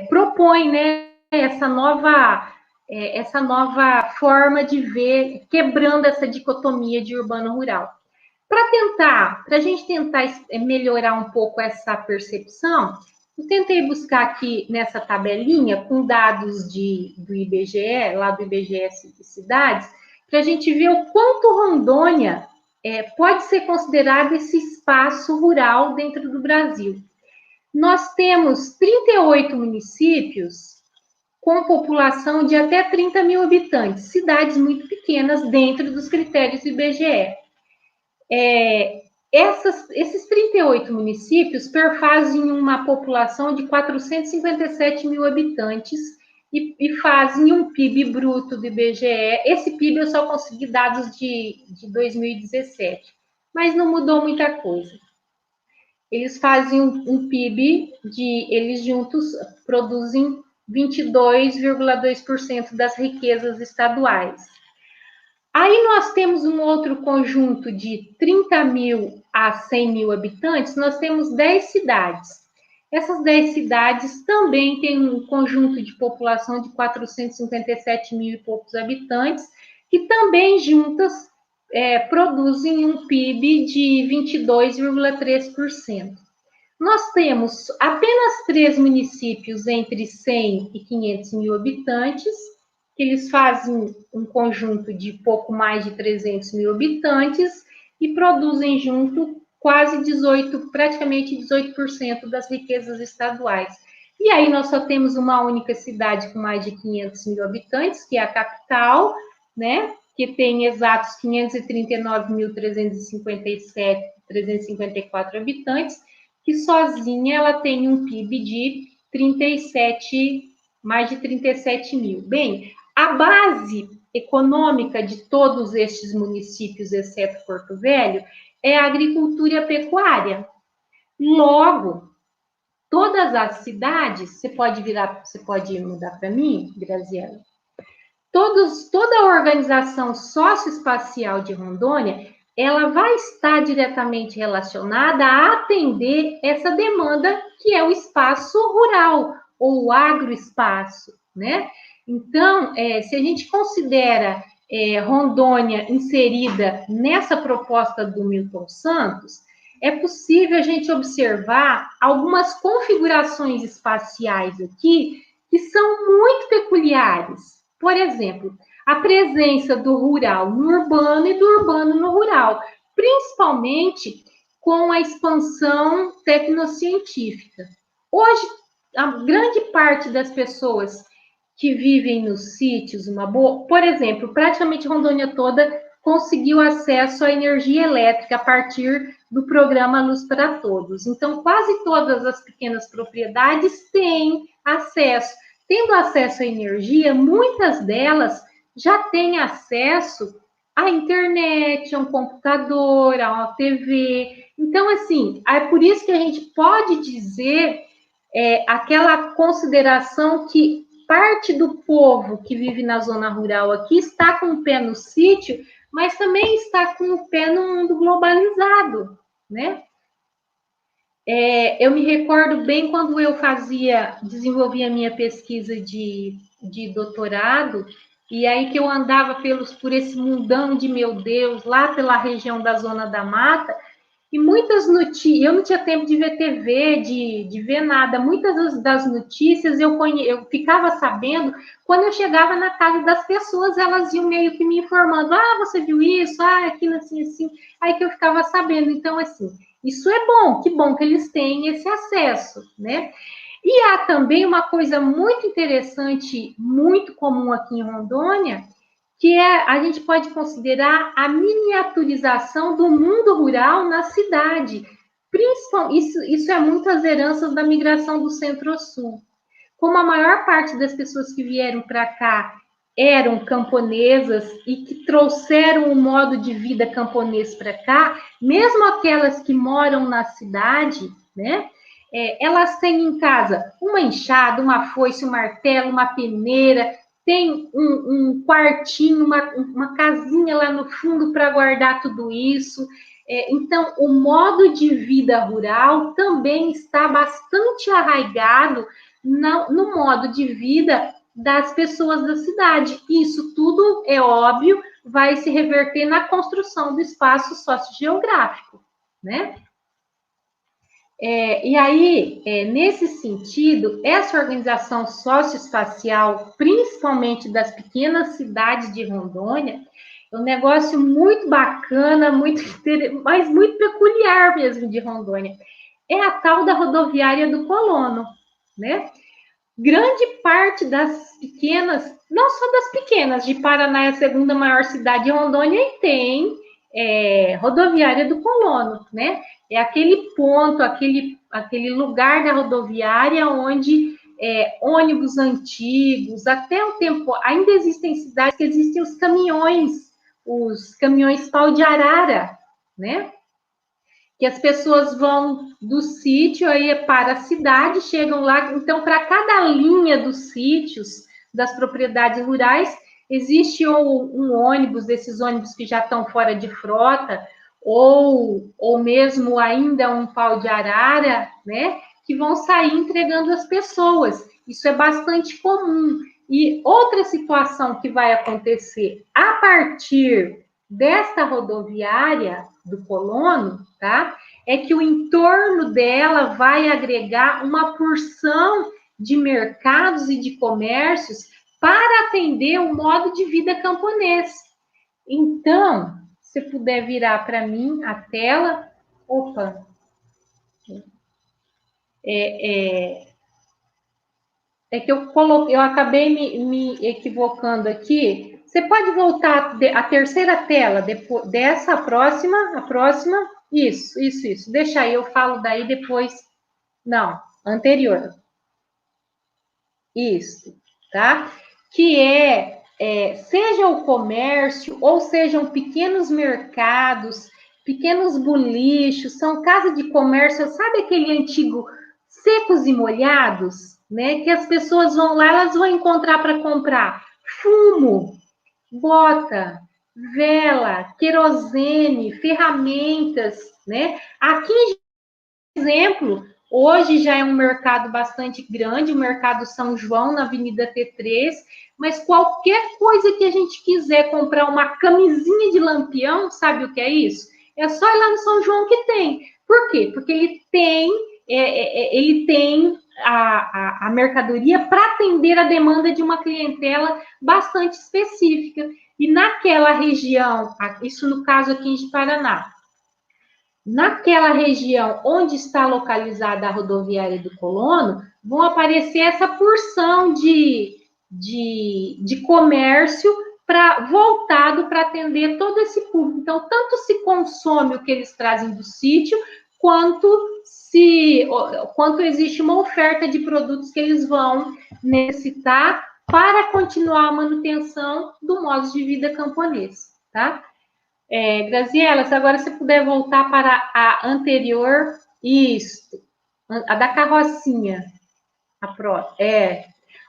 propõe, né? Essa nova forma de ver, quebrando essa dicotomia de urbano-rural. Para a gente tentar melhorar um pouco essa percepção, eu tentei buscar aqui nessa tabelinha, com dados do IBGE, lá do IBGE Cidades, para a gente ver o quanto Rondônia pode ser considerado esse espaço rural dentro do Brasil. Nós temos 38 municípios com população de até 30 mil habitantes, cidades muito pequenas dentro dos critérios do IBGE. Esses 38 municípios perfazem uma população de 457 mil habitantes e fazem um PIB bruto do IBGE. Esse PIB eu só consegui dados de 2017, mas não mudou muita coisa. Eles fazem um PIB eles juntos produzem 22,2% das riquezas estaduais. Aí nós temos um outro conjunto de 30 mil a 100 mil habitantes, nós temos 10 cidades. Essas 10 cidades também têm um conjunto de população de 457 mil e poucos habitantes, que também juntas produzem um PIB de 22,3%. Nós temos apenas 3 municípios entre 100 e 500 mil habitantes, que eles fazem um conjunto de pouco mais de 300 mil habitantes e produzem junto praticamente 18% das riquezas estaduais. E aí nós só temos uma única cidade com mais de 500 mil habitantes, que é a capital, né? Que tem exatos 539.354 habitantes, que sozinha ela tem um PIB de mais de 37 mil. Bem, a base econômica de todos estes municípios, exceto Porto Velho, é a agricultura e a pecuária. Logo, todas as cidades, você pode mudar para mim, Graziela? Toda a organização socioespacial de Rondônia, ela vai estar diretamente relacionada a atender essa demanda que é o espaço rural, ou o agroespaço, né? Então, se a gente considera Rondônia inserida nessa proposta do Milton Santos, é possível a gente observar algumas configurações espaciais aqui que são muito peculiares. Por exemplo, a presença do rural no urbano e do urbano no rural, principalmente com a expansão tecnocientífica. Hoje, a grande parte das pessoas que vivem nos sítios, por exemplo, praticamente Rondônia toda conseguiu acesso à energia elétrica a partir do programa Luz para Todos. Então, quase todas as pequenas propriedades têm acesso. Tendo acesso à energia, muitas delas já têm acesso à internet, a um computador, a uma TV. Então, assim, é por isso que a gente pode dizer aquela consideração que parte do povo que vive na zona rural aqui está com o pé no sítio, mas também está com o pé no mundo globalizado, né? Eu me recordo bem quando eu desenvolvia minha pesquisa de doutorado, e aí que eu andava por esse mundão de meu Deus, lá pela região da Zona da Mata, e muitas notícias, eu não tinha tempo de ver TV, de ver nada, muitas das notícias eu ficava sabendo quando eu chegava na casa das pessoas, elas iam meio que me informando, você viu isso, aquilo assim, assim, aí que eu ficava sabendo. Então, assim, isso é bom, que bom que eles têm esse acesso, né? E há também uma coisa muito interessante, muito comum aqui em Rondônia, que a gente pode considerar a miniaturização do mundo rural na cidade. Isso é muitas heranças da migração do Centro-Sul. Como a maior parte das pessoas que vieram para cá eram camponesas e que trouxeram o modo de vida camponês para cá, mesmo aquelas que moram na cidade, né? Elas têm em casa uma enxada, uma foice, um martelo, uma peneira, tem um quartinho, uma casinha lá no fundo para guardar tudo isso. Então, o modo de vida rural também está bastante arraigado no modo de vida das pessoas da cidade. Isso tudo, é óbvio, vai se reverter na construção do espaço sociogeográfico, né? E aí, nesse sentido, essa organização socioespacial, principalmente das pequenas cidades de Rondônia, é um negócio muito bacana, mas muito peculiar mesmo de Rondônia. É a tal da rodoviária do Colono, né? Grande parte das pequenas, não só das pequenas, de Paraná é a segunda maior cidade de Rondônia e tem rodoviária do Colono, né? É aquele ponto, aquele lugar da rodoviária onde ônibus antigos, até o tempo, ainda existem cidades que existem os caminhões pau de arara, né? Que as pessoas vão do sítio aí para a cidade, chegam lá, então para cada linha dos sítios, das propriedades rurais, existe um ônibus, desses ônibus que já estão fora de frota, ou mesmo ainda um pau de arara, né, que vão sair entregando as pessoas. Isso é bastante comum. E outra situação que vai acontecer a partir desta rodoviária do Colono, tá? É que o entorno dela vai agregar uma porção de mercados e de comércios para atender o modo de vida camponês. Então, se puder virar para mim a tela, opa, que eu acabei me equivocando aqui. Você pode voltar à terceira tela, depois dessa, a próxima. Isso. Deixa aí, eu falo daí depois. Não, anterior. Isso, tá? Que seja o comércio, ou sejam pequenos mercados, pequenos bolichos, são casas de comércio, sabe aquele antigo secos e molhados, né? Que as pessoas vão lá, elas vão encontrar para comprar fumo, bota, vela, querosene, ferramentas, né? Aqui, por exemplo, hoje já é um mercado bastante grande, o Mercado São João, na Avenida T3, mas qualquer coisa que a gente quiser comprar, uma camisinha de lampião, sabe o que é isso? É só ir lá no São João que tem. Por quê? Porque ele tem a mercadoria para atender a demanda de uma clientela bastante específica. E naquela região, isso no caso aqui de Paraná, naquela região onde está localizada a rodoviária do Colono, vão aparecer essa porção de comércio voltado para atender todo esse público. Então, tanto se consome o que eles trazem do sítio, quanto existe uma oferta de produtos que eles vão necessitar para continuar a manutenção do modo de vida camponês, tá? Graziela, se agora você puder voltar para a anterior, isso, a da carrocinha, a próxima,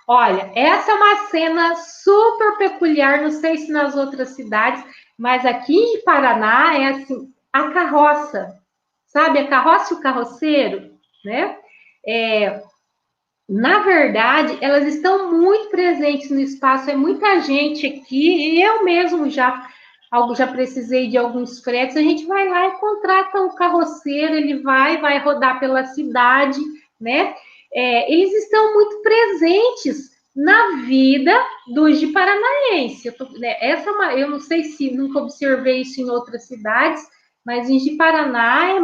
olha, essa é uma cena super peculiar, não sei se nas outras cidades, mas aqui em Paraná é assim, a carroça, sabe, a carroça e o carroceiro, né? Na verdade, elas estão muito presentes no espaço, é muita gente aqui, e eu mesmo já precisei de alguns fretes, a gente vai lá e contrata um carroceiro, ele vai rodar pela cidade, né? Eles estão muito presentes na vida do Ji-Paranaense. Eu não sei se nunca observei isso em outras cidades, mas em Ji-Paraná,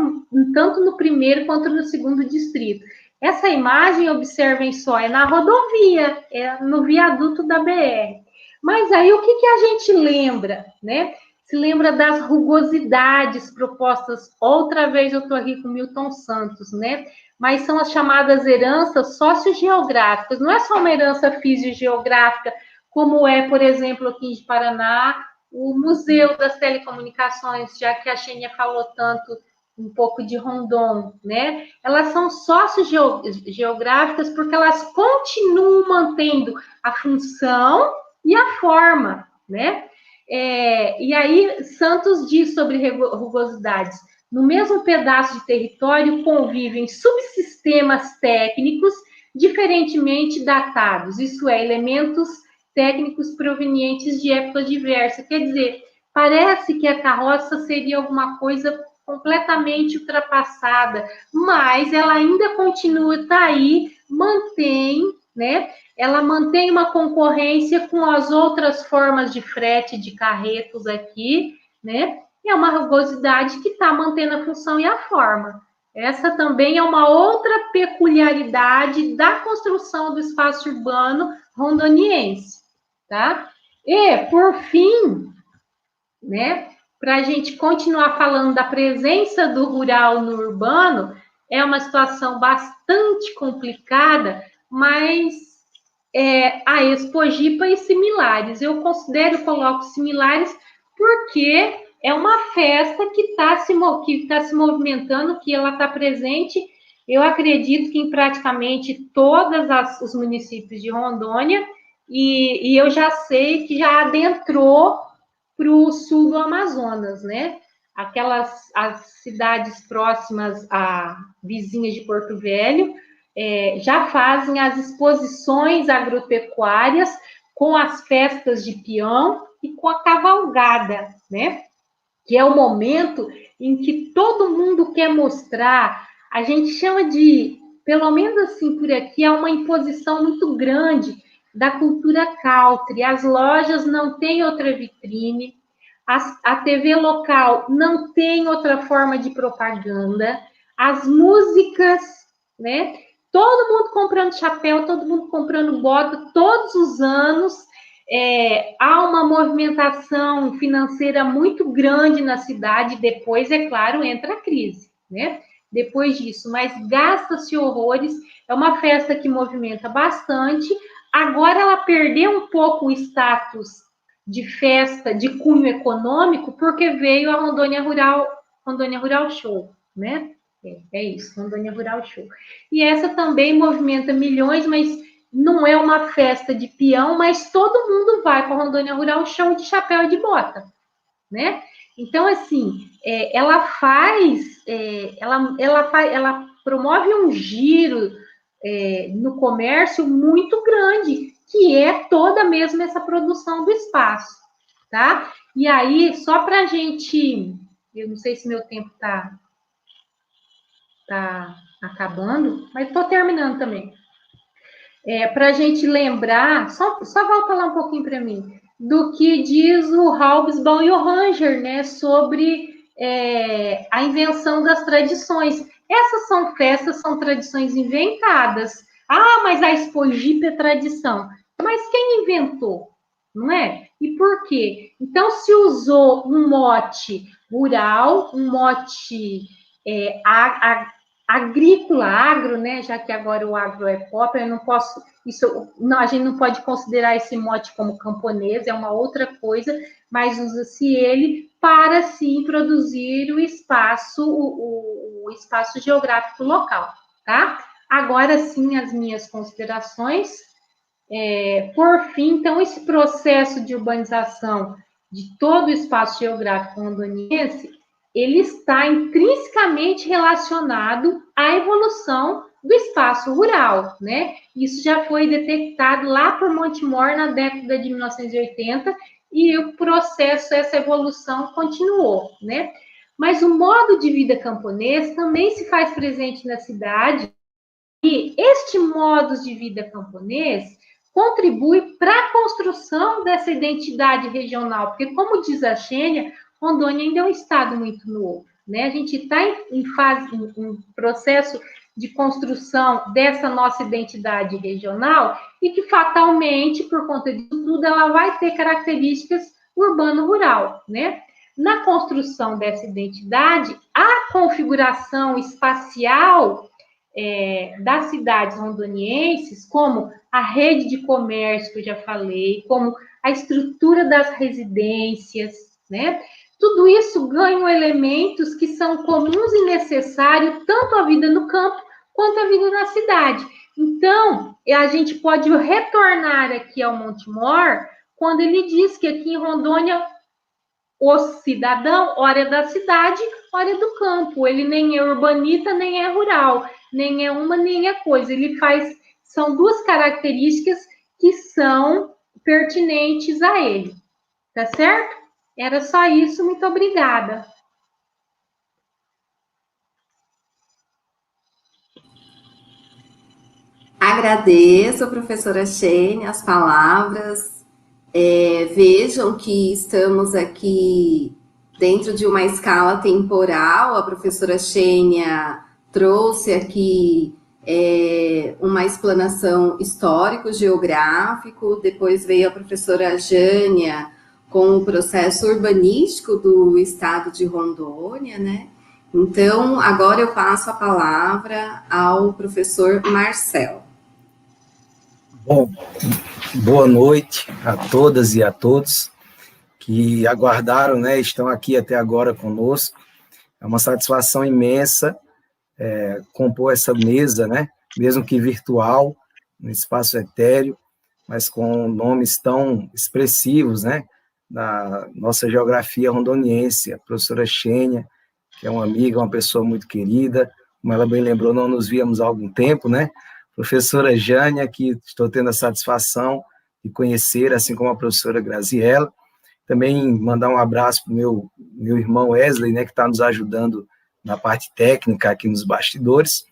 tanto no primeiro quanto no segundo distrito. Essa imagem, observem só, é na rodovia, é no viaduto da BR. Mas aí o que a gente lembra, né? Se lembra das rugosidades propostas, outra vez eu estou aqui com Milton Santos, né? Mas são as chamadas heranças sociogeográficas. Não é só uma herança fisiogeográfica, como é, por exemplo, aqui em Paraná, o Museu das Telecomunicações, já que a Xênia falou tanto um pouco de Rondon, né? Elas são sociogeográficas porque elas continuam mantendo a função e a forma, né? E aí, Santos diz sobre rugosidades. No mesmo pedaço de território convivem subsistemas técnicos diferentemente datados, isso é, elementos técnicos provenientes de épocas diversas. Quer dizer, parece que a carroça seria alguma coisa completamente ultrapassada, mas ela ainda continua, tá aí, mantém, né? Ela mantém uma concorrência com as outras formas de frete de carretos aqui, né? E é uma rugosidade que está mantendo a função e a forma. Essa também é uma outra peculiaridade da construção do espaço urbano rondoniense, tá? E, por fim, né? Para a gente continuar falando da presença do rural no urbano, é uma situação bastante complicada, mas a Expogipa e similares. Eu coloco similares porque é uma festa que está se movimentando, que ela está presente, eu acredito que em praticamente todos os municípios de Rondônia, e eu já sei que já adentrou para o sul do Amazonas, né? As cidades próximas a vizinhas de Porto Velho já fazem as exposições agropecuárias com as festas de peão e com a cavalgada, né? Que é o momento em que todo mundo quer mostrar, a gente chama de, pelo menos assim por aqui, é uma imposição muito grande da cultura country. As lojas não têm outra vitrine, a TV local não tem outra forma de propaganda, as músicas, né? Todo mundo comprando chapéu, todo mundo comprando bota, todos os anos. Há uma movimentação financeira muito grande na cidade, depois, é claro, entra a crise, né? Depois disso, mas gasta-se horrores, é uma festa que movimenta bastante, Agora ela perdeu um pouco o status de festa de cunho econômico, porque veio a Rondônia Rural Show, né? É isso, Rondônia Rural Show. E essa também movimenta milhões, mas não é uma festa de peão, mas todo mundo vai para a Rondônia Rural Show de chapéu e de bota, né? Então, assim, ela promove um giro no comércio muito grande, que é toda mesmo essa produção do espaço, tá? E aí, só para a gente, eu não sei se meu tempo está acabando, mas estou terminando também. Para a gente lembrar, só volta lá um pouquinho para mim, do que diz o Hobsbawm e o Ranger, né, sobre a invenção das tradições. Essas são festas, são tradições inventadas. Ah, mas a Expogipe é tradição. Mas quem inventou? Não é? E por quê? Então, se usou um mote rural, um mote agrícola, agro, né? Já que agora o agro é pop, eu não posso, a gente não pode considerar esse mote como camponês, é uma outra coisa, mas usa-se ele para sim produzir o espaço geográfico local, tá? Agora sim as minhas considerações. Por fim, então, esse processo de urbanização de todo o espaço geográfico rondoniense, ele está intrinsecamente relacionado à evolução do espaço rural, né? Isso já foi detectado lá por Montemor na década de 1980 e o processo, essa evolução continuou, né? Mas o modo de vida camponês também se faz presente na cidade e este modo de vida camponês contribui para a construção dessa identidade regional, porque, como diz a Xênia, Rondônia ainda é um estado muito novo, né? A gente está em processo de construção dessa nossa identidade regional e que, fatalmente, por conta disso tudo, ela vai ter características urbano-rural, né? Na construção dessa identidade, a configuração espacial das cidades rondonienses, como a rede de comércio que eu já falei, como a estrutura das residências, né? Tudo isso ganham elementos que são comuns e necessários tanto à vida no campo quanto à vida na cidade. Então, a gente pode retornar aqui ao Montemor quando ele diz que aqui em Rondônia o cidadão, ora é da cidade, ora é do campo. Ele nem é urbanita, nem é rural, nem é uma, nem é coisa. Ele faz, são duas características que são pertinentes a ele. Tá certo? Era só isso, muito obrigada. Agradeço, professora Xênia, as palavras. Vejam que estamos aqui dentro de uma escala temporal. A professora Xênia trouxe aqui uma explanação histórico-geográfico, depois veio a professora Jânia com o processo urbanístico do estado de Rondônia, né? Então, agora eu passo a palavra ao professor Marcel. Bom, boa noite a todas e a todos que aguardaram, né, estão aqui até agora conosco. É uma satisfação imensa compor essa mesa, né, mesmo que virtual, no espaço etéreo, mas com nomes tão expressivos, né, da nossa geografia rondoniense, a professora Xênia, que é uma amiga, uma pessoa muito querida, como ela bem lembrou, não nos víamos há algum tempo, né, professora Jânia, que estou tendo a satisfação de conhecer, assim como a professora Graziella. Também mandar um abraço para o meu irmão Wesley, né, que está nos ajudando na parte técnica aqui nos bastidores,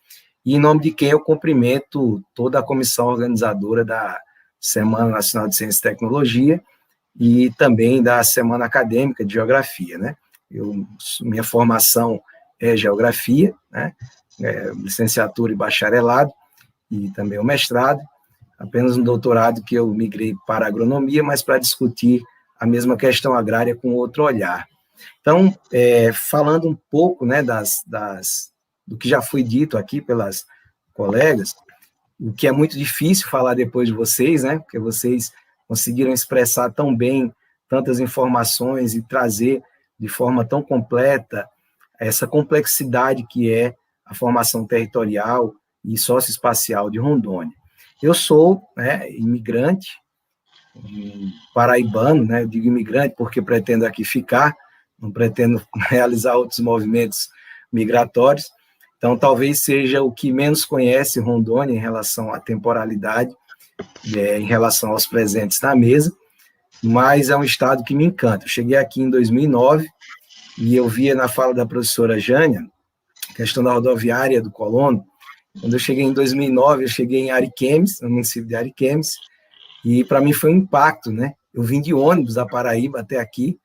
e em nome de quem eu cumprimento toda a comissão organizadora da Semana Nacional de Ciência e Tecnologia e também da Semana Acadêmica de Geografia, né. Minha formação é Geografia, né, licenciatura e bacharelado, e também o mestrado, apenas um doutorado que eu migrei para a agronomia, mas para discutir a mesma questão agrária com outro olhar. Então, falando um pouco, né, do que já foi dito aqui pelas colegas, o que é muito difícil falar depois de vocês, né? Porque vocês conseguiram expressar tão bem tantas informações e trazer de forma tão completa essa complexidade que é a formação territorial e socioespacial de Rondônia. Eu sou, né, imigrante, paraibano, né? Eu digo imigrante porque pretendo aqui ficar, não pretendo realizar outros movimentos migratórios. Então, talvez seja o que menos conhece Rondônia em relação à temporalidade, em relação aos presentes na mesa, mas é um estado que me encanta. Eu cheguei aqui em 2009 e eu via na fala da professora Jânia, a questão da rodoviária do Colono. Quando eu cheguei em 2009, eu cheguei em Ariquemes, no município de Ariquemes, e para mim foi um impacto, né? Eu vim de ônibus da Paraíba até aqui,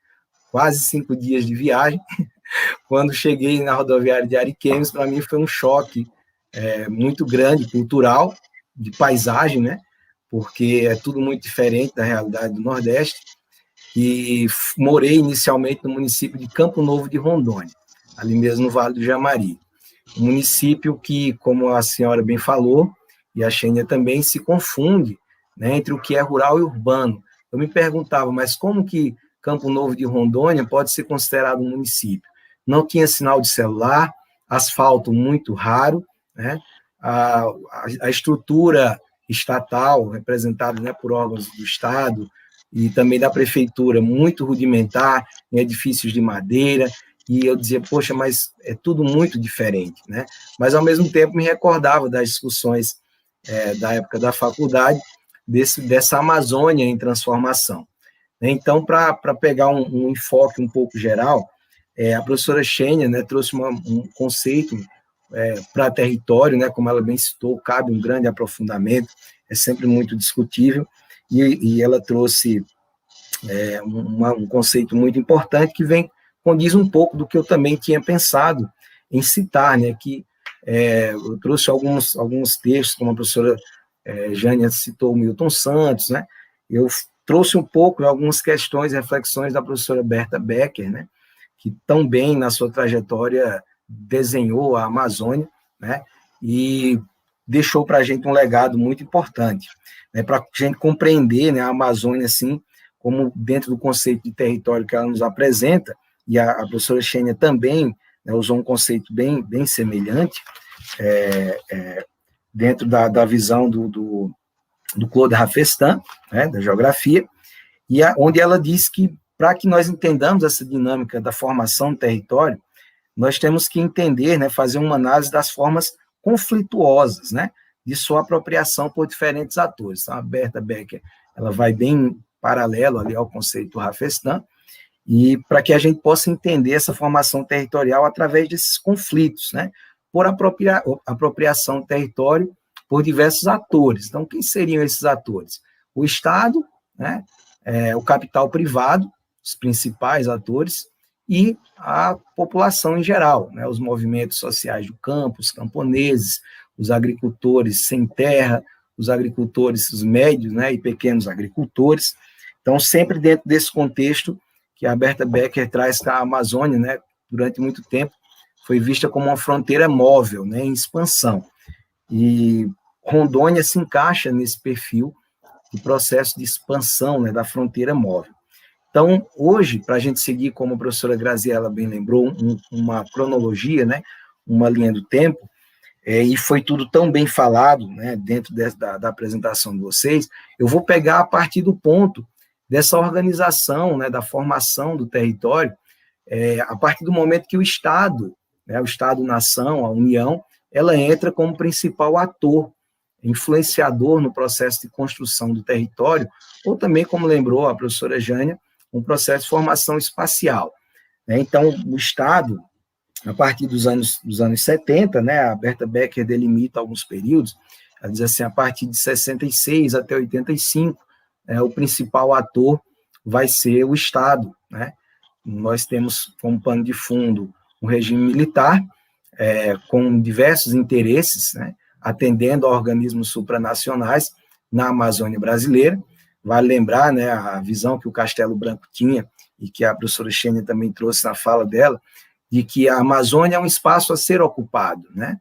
quase 5 dias de viagem. Quando cheguei na rodoviária de Ariquemes, para mim foi um choque muito grande, cultural, de paisagem, né? Porque é tudo muito diferente da realidade do Nordeste. E morei inicialmente no município de Campo Novo de Rondônia, ali mesmo no Vale do Jamari. Um município que, como a senhora bem falou, e a Xênia também, se confunde, né, entre o que é rural e urbano. Eu me perguntava, mas como que Campo Novo de Rondônia pode ser considerado um município? Não tinha sinal de celular, asfalto muito raro, né? A estrutura estatal, representada, né, por órgãos do Estado e também da prefeitura, muito rudimentar, em edifícios de madeira, e eu dizia, poxa, mas é tudo muito diferente, né? Mas, ao mesmo tempo, me recordava das discussões da época da faculdade, dessa Amazônia em transformação. Então, para pegar um enfoque um pouco geral, a professora Xênia, né, trouxe um conceito para território, né, como ela bem citou, cabe um grande aprofundamento, é sempre muito discutível, e ela trouxe um conceito muito importante que condiz um pouco do que eu também tinha pensado em citar, né, que eu trouxe alguns textos, como a professora Jânia citou o Milton Santos, né, eu trouxe um pouco algumas questões e reflexões da professora Berta Becker, né, que tão bem na sua trajetória desenhou a Amazônia, né, e deixou para a gente um legado muito importante, né, para a gente compreender, né, a Amazônia, assim, como dentro do conceito de território que ela nos apresenta, e a professora Xênia também, né, usou um conceito bem semelhante, dentro da visão do Claude Rafestin, né, da geografia, e onde ela diz que, para que nós entendamos essa dinâmica da formação do território, nós temos que entender, né, fazer uma análise das formas conflituosas, né, de sua apropriação por diferentes atores. Então, a Berta Becker, ela vai bem paralelo ali ao conceito do Rafestin, e para que a gente possa entender essa formação territorial através desses conflitos, né, por apropriação do território por diversos atores. Então, quem seriam esses atores? O Estado, né, o capital privado, os principais atores, e a população em geral, né, os movimentos sociais do campo, os camponeses, os agricultores sem terra, os agricultores, os médios, né, e pequenos agricultores. Então, sempre dentro desse contexto que a Berta Becker traz que a Amazônia, né, durante muito tempo, foi vista como uma fronteira móvel, né, em expansão. E Rondônia se encaixa nesse perfil de processo de expansão, né, da fronteira móvel. Então, hoje, para a gente seguir, como a professora Graziela bem lembrou, uma cronologia, né, uma linha do tempo, e foi tudo tão bem falado, né, dentro da apresentação de vocês, eu vou pegar a partir do ponto dessa organização, né, da formação do território, a partir do momento que o Estado, né, o Estado-nação, a União, ela entra como principal ator, influenciador no processo de construção do território, ou também, como lembrou a professora Jânia, um processo de formação espacial. Então, o Estado, a partir dos anos 70, né, a Berta Becker delimita alguns períodos, ela diz assim, a partir de 66 até 85, o principal ator vai ser o Estado, né? Nós temos como pano de fundo um regime militar, com diversos interesses, né, atendendo a organismos supranacionais na Amazônia brasileira. Vale lembrar, né, a visão que o Castelo Branco tinha, e que a professora Xênia também trouxe na fala dela, de que a Amazônia é um espaço a ser ocupado, né?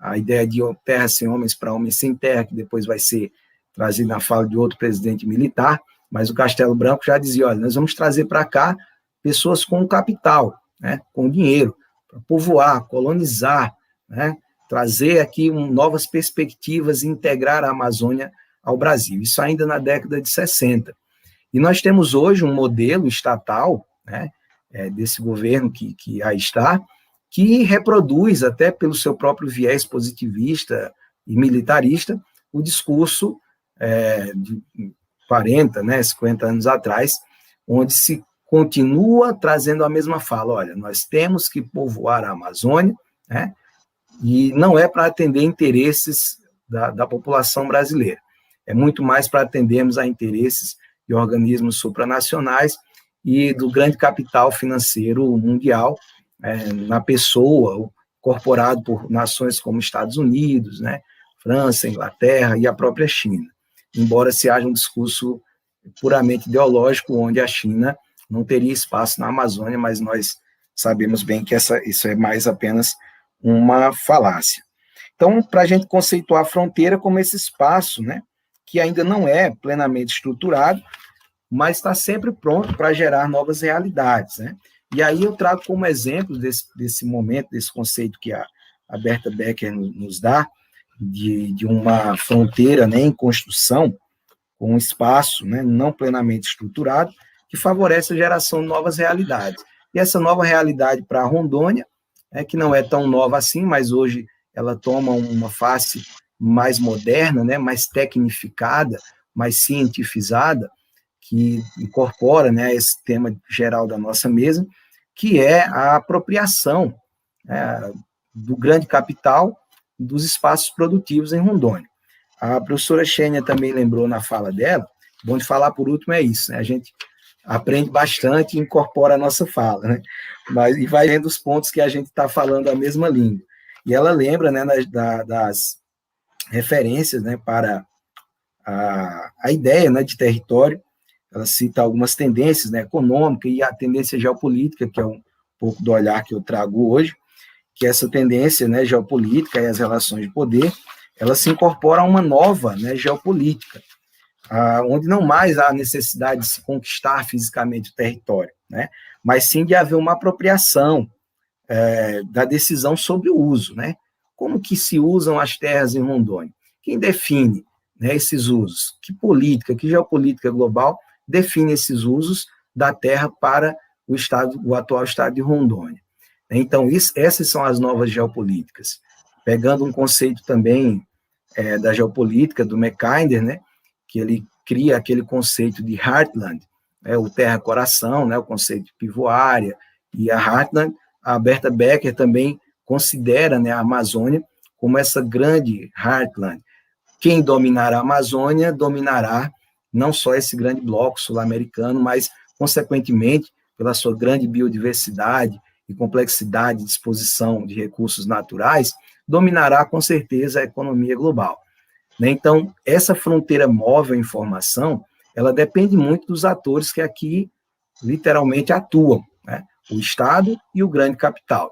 a ideia de terra sem homens para homens sem terra, que depois vai ser trazido na fala de outro presidente militar, mas o Castelo Branco já dizia, olha, nós vamos trazer para cá pessoas com capital, né, com dinheiro, para povoar, colonizar, né, trazer aqui novas perspectivas e integrar a Amazônia ao Brasil. Isso ainda na década de 60. E nós temos hoje um modelo estatal, né, desse governo que aí está, que reproduz, até pelo seu próprio viés positivista e militarista, o discurso de 40, né, 50 anos atrás, onde se continua trazendo a mesma fala, olha, nós temos que povoar a Amazônia, né, e não é para atender interesses da população brasileira, é muito mais para atendermos a interesses de organismos supranacionais e do grande capital financeiro mundial, na pessoa, incorporado por nações como Estados Unidos, né, França, Inglaterra e a própria China, embora se haja um discurso puramente ideológico, onde a China não teria espaço na Amazônia, mas nós sabemos bem que isso é mais apenas uma falácia. Então, para a gente conceituar a fronteira como esse espaço, né, que ainda não é plenamente estruturado, mas está sempre pronto para gerar novas realidades, né? E aí eu trago como exemplo desse momento, desse conceito que a Berta Becker nos dá, de uma fronteira, né, em construção, com um espaço, né, não plenamente estruturado, que favorece a geração de novas realidades. E essa nova realidade para Rondônia, que não é tão nova assim, mas hoje ela toma uma face mais moderna, né, mais tecnificada, mais cientificada, que incorpora, né, esse tema geral da nossa mesa, que é a apropriação do grande capital dos espaços produtivos em Rondônia. A professora Xênia também lembrou na fala dela, bom de falar por último é isso, né, a gente aprende bastante e incorpora a nossa fala, né, e vai lendo os pontos que a gente está falando a mesma língua. E ela lembra, né, das referências, né, para a ideia, né, de território. Ela cita algumas tendências, né, econômica e a tendência geopolítica, que é um pouco do olhar que eu trago hoje, que essa tendência, né, geopolítica e as relações de poder, ela se incorpora a uma nova, né, geopolítica, onde não mais há necessidade de se conquistar fisicamente o território, né, mas sim de haver uma apropriação da decisão sobre o uso, né? Como que se usam as terras em Rondônia? Quem define, né, esses usos? Que política, que geopolítica global define esses usos da terra para o atual estado de Rondônia? Então, essas são as novas geopolíticas. Pegando um conceito também da geopolítica, do Mackinder, né, que ele cria aquele conceito de Heartland, o terra-coração, né, o conceito de pivoária, e a Heartland, a Berta Becker também considera, né, a Amazônia como essa grande Heartland. Quem dominar a Amazônia dominará não só esse grande bloco sul-americano, mas, consequentemente, pela sua grande biodiversidade e complexidade de disposição de recursos naturais, dominará, com certeza, a economia global. Então, essa fronteira móvel em formação, ela depende muito dos atores que aqui, literalmente, atuam, né? O Estado e o grande capital.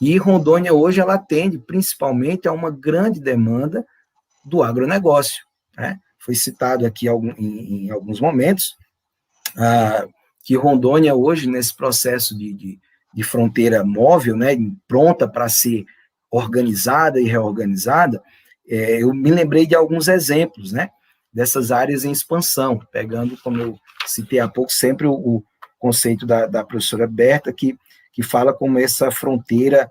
E Rondônia, hoje, ela atende principalmente a uma grande demanda do agronegócio, né? Foi citado aqui em alguns momentos que Rondônia, hoje, nesse processo de fronteira móvel, né, pronta para ser organizada e reorganizada, eu me lembrei de alguns exemplos, né, dessas áreas em expansão, pegando, como eu citei há pouco, sempre o conceito da professora Berta, que fala como essa fronteira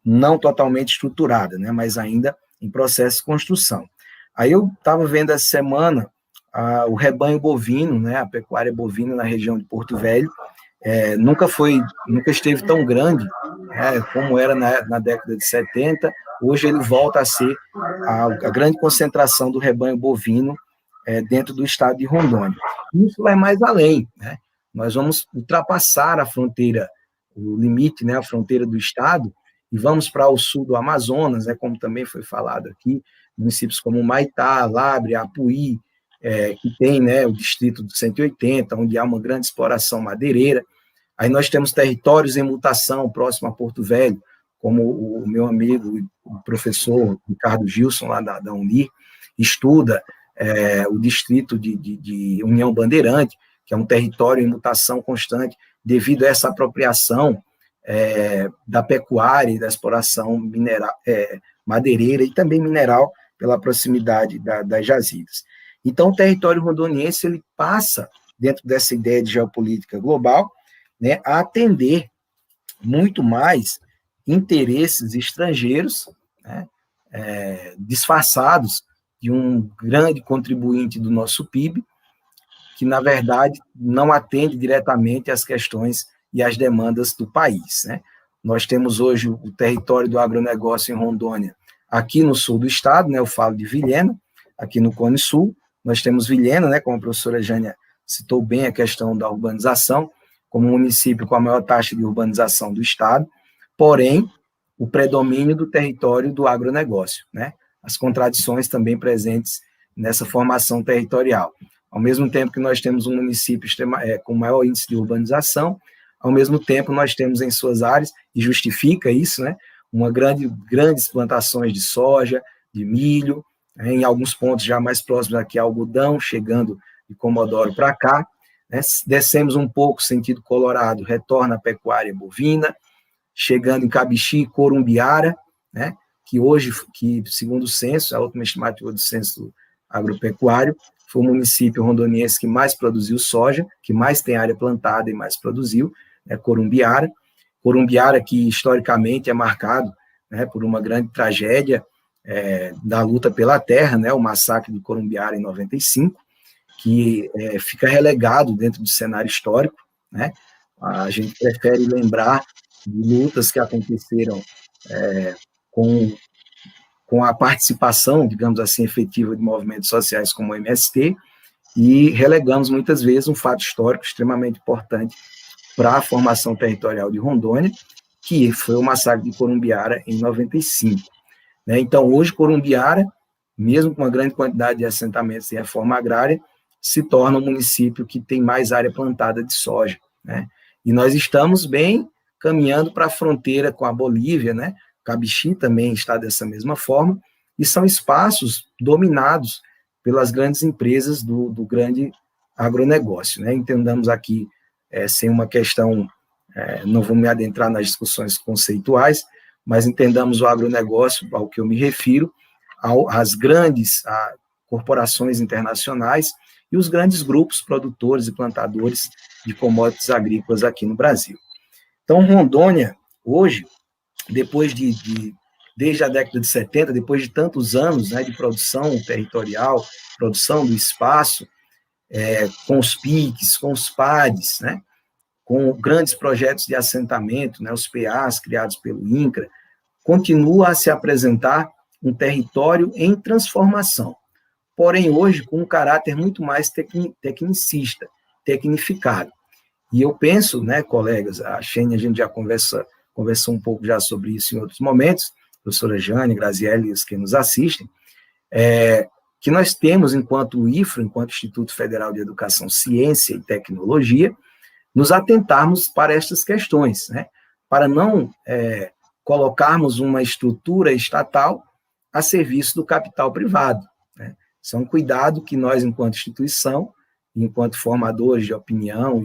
não totalmente estruturada, né, mas ainda em processo de construção. Aí eu estava vendo essa semana o rebanho bovino, né, a pecuária bovina na região de Porto Velho, nunca esteve tão grande, como era na década de 70, hoje ele volta a ser a grande concentração do rebanho bovino dentro do estado de Rondônia. Isso vai mais além, né? Nós vamos ultrapassar a fronteira, o limite, né, a fronteira do estado, e vamos para o sul do Amazonas, né, como também foi falado aqui, municípios como Maitá, Lábrea, Apuí, que tem, né, o distrito do 180, onde há uma grande exploração madeireira. Aí nós temos territórios em mutação próximo a Porto Velho, como o meu amigo, o professor Ricardo Gilson, lá da Unir, estuda o distrito de União Bandeirante, que é um território em mutação constante, devido a essa apropriação da pecuária e da exploração madeireira e também mineral pela proximidade das jazidas. Então, o território rondoniense ele passa, dentro dessa ideia de geopolítica global, né, a atender muito mais interesses estrangeiros, né, disfarçados de um grande contribuinte do nosso PIB, que, na verdade, não atende diretamente às questões e às demandas do país, né? Nós temos hoje o território do agronegócio em Rondônia, aqui no sul do estado, né? Eu falo de Vilhena, aqui no Cone Sul. Nós temos Vilhena, né? Como a professora Jânia citou bem a questão da urbanização, como município com a maior taxa de urbanização do estado, porém, o predomínio do território do agronegócio, né? As contradições também presentes nessa formação territorial. Ao mesmo tempo que nós temos um município com maior índice de urbanização, ao mesmo tempo nós temos em suas áreas, e justifica isso, né, grandes plantações de soja, de milho, né, em alguns pontos já mais próximos aqui, algodão, chegando de Comodoro para cá, né, descemos um pouco sentido Colorado, retorna a pecuária bovina, chegando em Cabixi e Corumbiara, né, que hoje, segundo o censo, a última estimativa do censo agropecuário, foi o município rondoniense que mais produziu soja, que mais tem área plantada e mais produziu, né, Corumbiara. Corumbiara, que historicamente é marcado, né, por uma grande tragédia da luta pela terra, né, o massacre de Corumbiara em 95, que fica relegado dentro do cenário histórico, né? A gente prefere lembrar de lutas que aconteceram com a participação, digamos assim, efetiva de movimentos sociais como o MST, e relegamos muitas vezes um fato histórico extremamente importante para a formação territorial de Rondônia, que foi o massacre de Corumbiara em 95. Né? Então, hoje, Corumbiara, mesmo com uma grande quantidade de assentamentos e reforma agrária, se torna um município que tem mais área plantada de soja. Né? E nós estamos bem caminhando para a fronteira com a Bolívia, né? Cabixi também está dessa mesma forma, e são espaços dominados pelas grandes empresas do grande agronegócio. Né? Entendamos aqui, sem uma questão, não vou me adentrar nas discussões conceituais, mas entendamos o agronegócio, ao que eu me refiro, às grandes corporações internacionais e os grandes grupos produtores e plantadores de commodities agrícolas aqui no Brasil. Então, Rondônia, hoje, desde a década de 70, depois de tantos anos, né, de produção territorial, produção do espaço, com os PICs, com os PADs, né, com grandes projetos de assentamento, né, os PAs criados pelo INCRA, continua a se apresentar um território em transformação, porém hoje com um caráter muito mais tecnicista, tecnificado. E eu penso, né, colegas, a Xênia, a gente já conversou um pouco já sobre isso em outros momentos, professora Jane, Graziele e os que nos assistem, que nós temos, enquanto IFRO, enquanto Instituto Federal de Educação, Ciência e Tecnologia, nos atentarmos para estas questões, né, para não colocarmos uma estrutura estatal a serviço do capital privado. Né. Isso é um cuidado que nós, enquanto instituição, enquanto formadores de opinião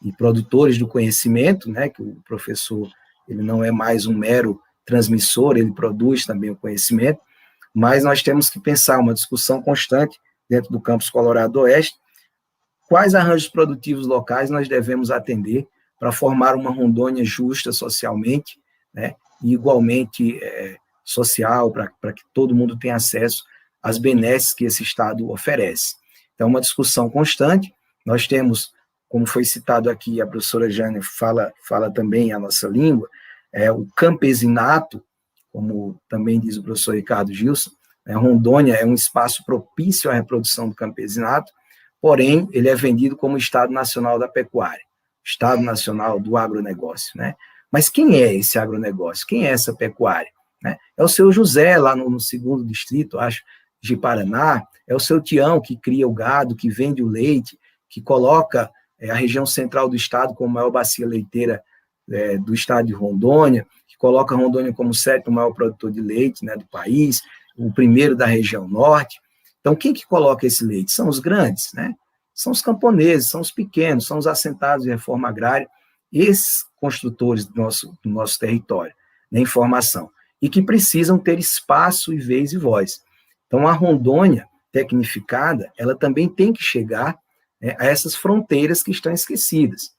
e produtores do conhecimento, né, que o professor ele não é mais um mero transmissor, ele produz também o conhecimento, mas nós temos que pensar uma discussão constante dentro do campus Colorado Oeste, quais arranjos produtivos locais nós devemos atender para formar uma Rondônia justa socialmente, né, e igualmente social, para que todo mundo tenha acesso às benesses que esse Estado oferece. Então, uma discussão constante. Nós temos, como foi citado aqui, a professora Jane fala também a nossa língua, o campesinato, como também diz o professor Ricardo Gilson, Rondônia é um espaço propício à reprodução do campesinato, porém, ele é vendido como Estado Nacional da Pecuária, Estado Nacional do Agronegócio, né? Mas quem é esse agronegócio? Quem é essa pecuária? Né? É o seu José, lá no 2º distrito, acho, de Paraná, é o seu Tião, que cria o gado, que vende o leite, que coloca a região central do estado como maior bacia leiteira do estado de Rondônia, que coloca Rondônia como o 7º maior produtor de leite, né, do país, o primeiro da região norte. Então, quem que coloca esse leite? São os grandes, né? São os camponeses, são os pequenos, são os assentados de reforma agrária, esses construtores do nosso território, né, em formação, e que precisam ter espaço e vez e voz. Então, a Rondônia tecnificada, ela também tem que chegar, né, a essas fronteiras que estão esquecidas.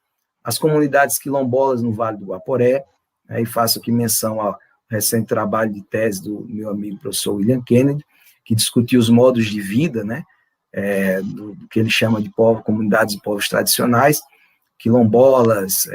As comunidades quilombolas no Vale do Guaporé, né, e faço aqui menção ao recente trabalho de tese do meu amigo professor William Kennedy, que discutiu os modos de vida, né, do que ele chama de comunidades de povos tradicionais, quilombolas,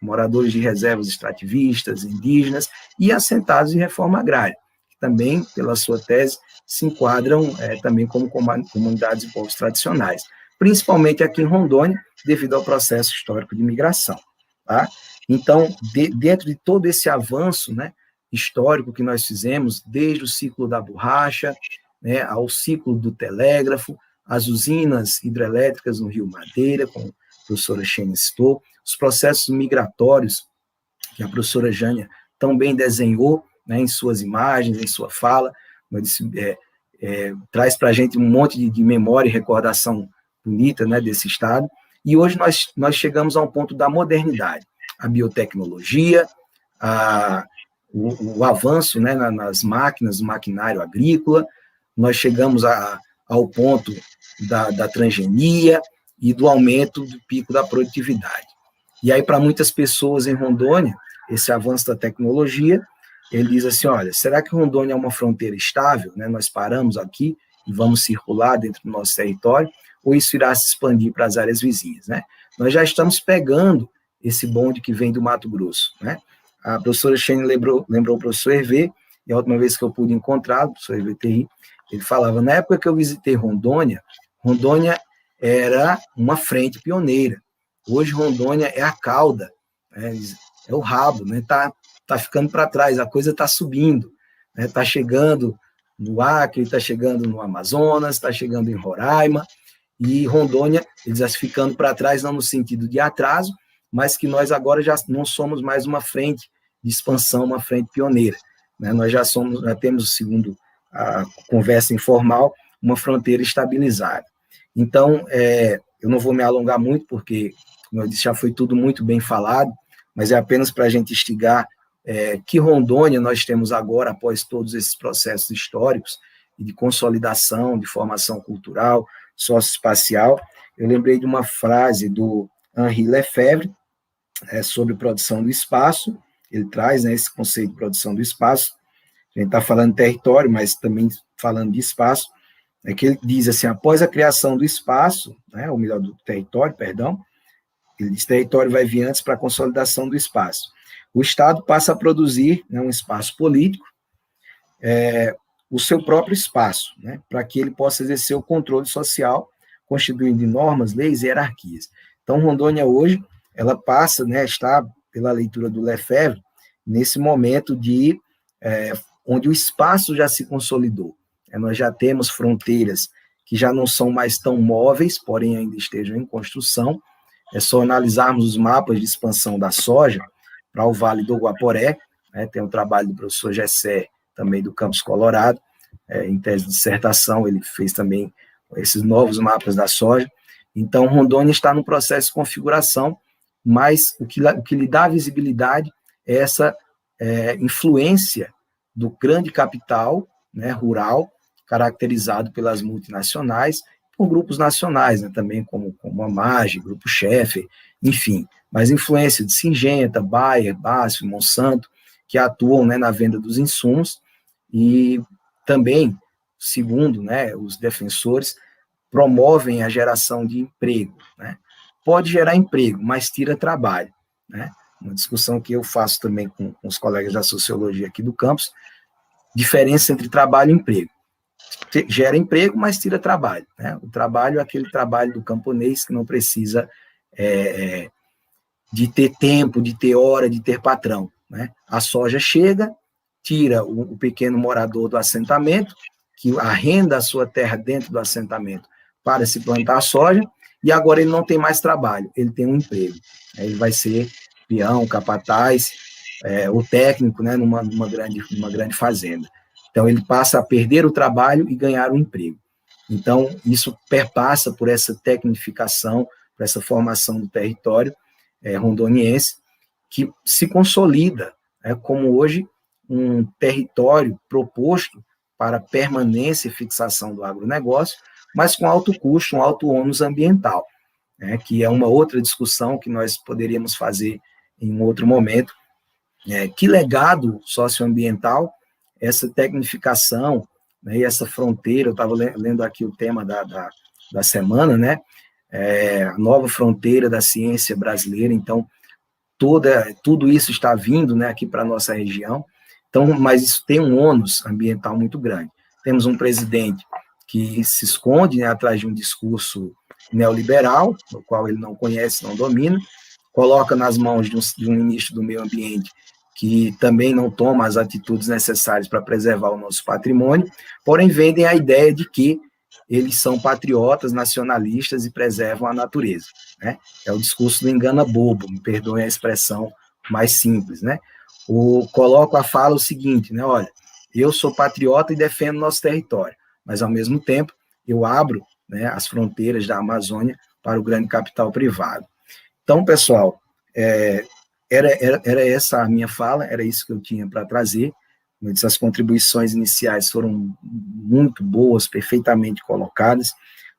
moradores de reservas extrativistas, indígenas e assentados de reforma agrária, que também, pela sua tese, se enquadram também como comunidades de povos tradicionais, principalmente aqui em Rondônia, devido ao processo histórico de migração. Tá? Então, dentro de todo esse avanço, né, histórico que nós fizemos, desde o ciclo da borracha, né, ao ciclo do telégrafo, as usinas hidrelétricas no Rio Madeira, como a professora Xênia citou, os processos migratórios que a professora Jânia tão bem desenhou, né, em suas imagens, em sua fala, traz para a gente um monte de memória e recordação bonita, né, desse estado, e hoje nós chegamos a um ponto da modernidade, a biotecnologia, o avanço, né, nas máquinas, no maquinário agrícola, nós chegamos ao ponto da transgenia e do aumento do pico da produtividade. E aí, para muitas pessoas em Rondônia, esse avanço da tecnologia, ele diz assim, olha, será que Rondônia é uma fronteira estável? Né? Nós paramos aqui e vamos circular dentro do nosso território, ou isso irá se expandir para as áreas vizinhas? Né? Nós já estamos pegando esse bonde que vem do Mato Grosso. Né? A professora Xênia lembrou o professor Hervé, e a última vez que eu pude encontrá-lo, o professor Hervé Terry, ele falava, na época que eu visitei Rondônia, Rondônia era uma frente pioneira. Hoje, Rondônia é a cauda, né? É o rabo, né? Tá ficando para trás, a coisa está subindo, né? Está chegando no Acre, está chegando no Amazonas, está chegando em Roraima, e Rondônia, eles estão ficando para trás, não no sentido de atraso, mas que nós agora já não somos mais uma frente de expansão, uma frente pioneira. Né? Nós já temos, segundo a conversa informal, uma fronteira estabilizada. Então, eu não vou me alongar muito, porque, como eu disse, já foi tudo muito bem falado, mas é apenas para a gente instigar que Rondônia nós temos agora, após todos esses processos históricos, e de consolidação, de formação cultural, socioespacial. Eu lembrei de uma frase do Henri Lefebvre, sobre produção do espaço. Ele traz, né, esse conceito de produção do espaço. A gente está falando de território, mas também falando de espaço, que ele diz assim, após a criação do espaço, né, ou melhor, do território, perdão, ele diz, território vai vir antes para a consolidação do espaço. O Estado passa a produzir, né, um espaço político, o seu próprio espaço, né, para que ele possa exercer o controle social, constituindo normas, leis e hierarquias. Então, Rondônia hoje, ela passa, né, está, pela leitura do Lefebvre, nesse momento onde o espaço já se consolidou. Nós já temos fronteiras que já não são mais tão móveis, porém ainda estejam em construção. É só analisarmos os mapas de expansão da soja para o Vale do Guaporé, né, tem um trabalho do professor Gessé, também do Campus Colorado, em tese de dissertação, ele fez também esses novos mapas da soja. Então, Rondônia está no processo de configuração, mas o que lhe dá visibilidade é essa influência do grande capital, né, rural, caracterizado pelas multinacionais, por grupos nacionais, né, também como a MAGE, Grupo Schaeffer, enfim, mas influência de Syngenta, Bayer, BASF, Monsanto, que atuam, né, na venda dos insumos, e também, segundo, né, os defensores, promovem a geração de emprego. Né? Pode gerar emprego, mas tira trabalho. Né? Uma discussão que eu faço também com os colegas da sociologia aqui do campus, diferença entre trabalho e emprego. Gera emprego, mas tira trabalho. Né? O trabalho é aquele trabalho do camponês que não precisa de ter tempo, de ter hora, de ter patrão. Né? A soja chega, tira o pequeno morador do assentamento, que arrenda a sua terra dentro do assentamento para se plantar a soja, e agora ele não tem mais trabalho, ele tem um emprego. Ele vai ser peão, capataz, o técnico, né, numa grande fazenda. Então, ele passa a perder o trabalho e ganhar o emprego. Então, isso perpassa por essa tecnificação, por essa formação do território rondoniense, que se consolida como hoje um território proposto para permanência e fixação do agronegócio, mas com alto custo, um alto ônus ambiental, que é uma outra discussão que nós poderíamos fazer em um outro momento. Que legado socioambiental essa tecnificação, né, e essa fronteira, eu estava lendo aqui o tema da semana, né, a nova fronteira da ciência brasileira, então, tudo isso está vindo, né, aqui para a nossa região, então, mas isso tem um ônus ambiental muito grande. Temos um presidente que se esconde, né, atrás de um discurso neoliberal, no qual ele não conhece, não domina, coloca nas mãos de um ministro do meio ambiente que também não toma as atitudes necessárias para preservar o nosso patrimônio, porém vendem a ideia de que eles são patriotas, nacionalistas e preservam a natureza, né? É o discurso do engana bobo, me perdoem a expressão mais simples, né? Coloco a fala o seguinte, né? Olha, eu sou patriota e defendo nosso território, mas ao mesmo tempo eu abro, né, as fronteiras da Amazônia para o grande capital privado. Então, pessoal, era essa a minha fala, era isso que eu tinha para trazer. As contribuições iniciais foram muito boas, perfeitamente colocadas.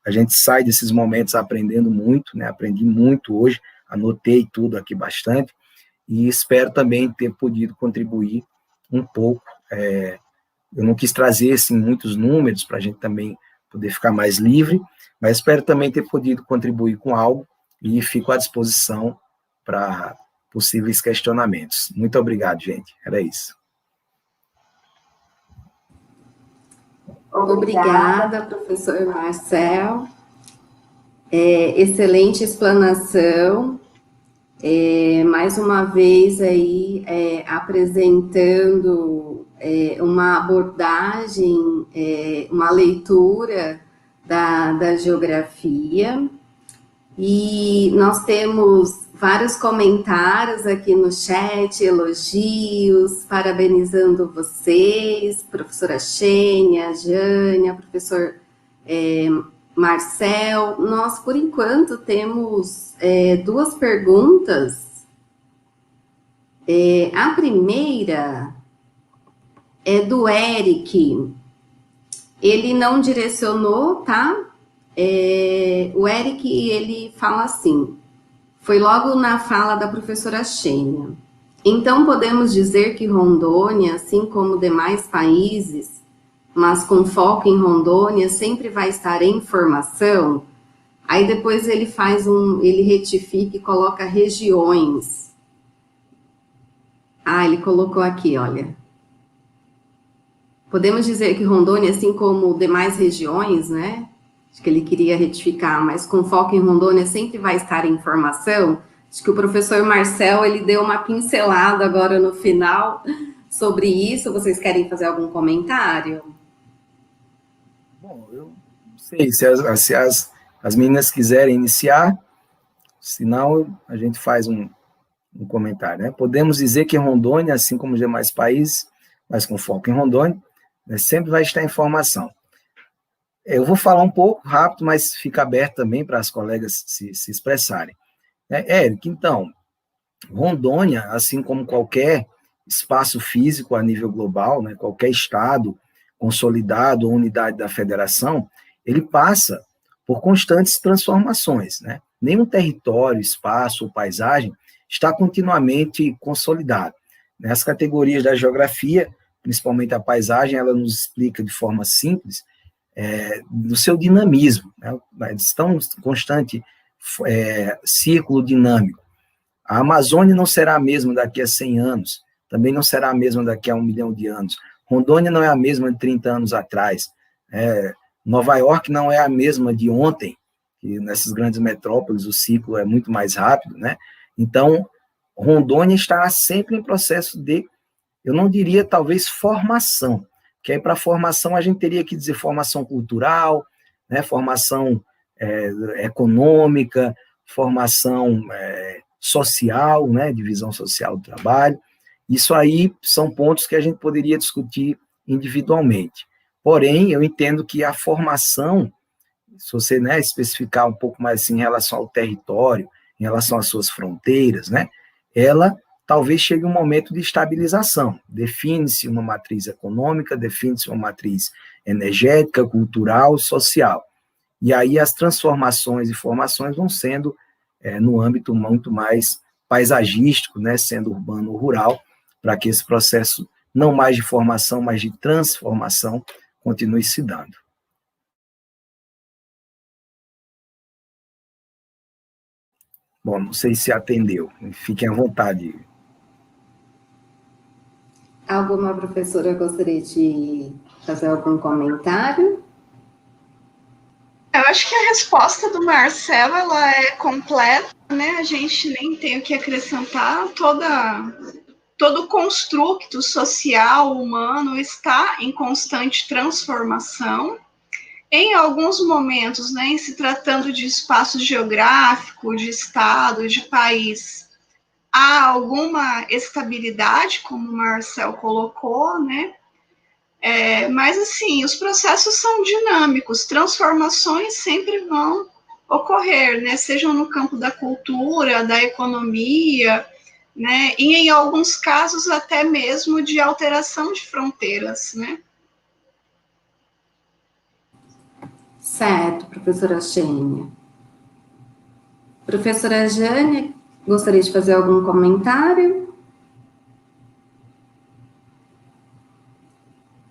A gente sai desses momentos aprendendo muito, né? Aprendi muito hoje, anotei tudo aqui bastante, e espero também ter podido contribuir um pouco. Eu não quis trazer assim, muitos números para a gente também poder ficar mais livre, mas espero também ter podido contribuir com algo e fico à disposição para possíveis questionamentos. Muito obrigado, gente. Era isso. Obrigada, professor Marcel. Excelente explanação. Mais uma vez aí apresentando uma abordagem, uma leitura da geografia. E nós temos vários comentários aqui no chat, elogios, parabenizando vocês, professora Xênia, Jânia, professor Marcel. Nós, por enquanto, temos duas perguntas. A primeira é do Eric. Ele não direcionou, tá? O Eric, ele fala assim, foi logo na fala da professora Xênia. Então, podemos dizer que Rondônia, assim como demais países, mas com foco em Rondônia, sempre vai estar em formação? Aí depois ele ele retifica e coloca regiões. Ele colocou aqui, olha. Podemos dizer que Rondônia, assim como demais regiões, né? Acho que ele queria retificar, mas com foco em Rondônia sempre vai estar em formação. Acho que o professor Marcel, ele deu uma pincelada agora no final sobre isso. Vocês querem fazer algum comentário? Bom, eu não sei se as meninas quiserem iniciar, senão a gente faz um comentário, né? Podemos dizer que Rondônia, assim como os demais países, mas com foco em Rondônia, né, sempre vai estar em formação. Eu vou falar um pouco rápido, mas fica aberto também para as colegas se expressarem. Éric, então, Rondônia, assim como qualquer espaço físico a nível global, né, qualquer estado consolidado ou unidade da federação, ele passa por constantes transformações, né? Nenhum território, espaço ou paisagem está continuamente consolidado. As categorias da geografia, principalmente a paisagem, ela nos explica de forma simples do seu dinamismo, né? Estão em constante círculo dinâmico. A Amazônia não será a mesma daqui a 100 anos, também não será a mesma daqui a 1 milhão de anos. Rondônia não é a mesma de 30 anos atrás. Nova York não é a mesma de ontem, que nessas grandes metrópoles o ciclo é muito mais rápido, né? Então, Rondônia estará sempre em processo de, eu não diria talvez formação, que aí para formação a gente teria que dizer formação cultural, né, formação econômica, formação social, né, divisão social do trabalho. Isso aí são pontos que a gente poderia discutir individualmente. Porém, eu entendo que a formação, se você, né, especificar um pouco mais assim, em relação ao território, em relação às suas fronteiras, né, ela talvez chegue um momento de estabilização. Define-se uma matriz econômica, define-se uma matriz energética, cultural, social. E aí as transformações e formações vão sendo no âmbito muito mais paisagístico, né, sendo urbano ou rural, para que esse processo, não mais de formação, mas de transformação, continue se dando. Bom, não sei se atendeu, fiquem à vontade. Alguma professora gostaria de fazer algum comentário? Eu acho que a resposta do Marcelo, ela é completa, né? A gente nem tem o que acrescentar. Todo o construto social humano está em constante transformação. Em alguns momentos, né, em se tratando de espaço geográfico, de estado, de país, há alguma estabilidade, como o Marcel colocou, né? Mas, assim, os processos são dinâmicos, transformações sempre vão ocorrer, né? Sejam no campo da cultura, da economia, né? E, em alguns casos, até mesmo de alteração de fronteiras, né? Certo, professora Xênia. Professora Jânia, gostaria de fazer algum comentário?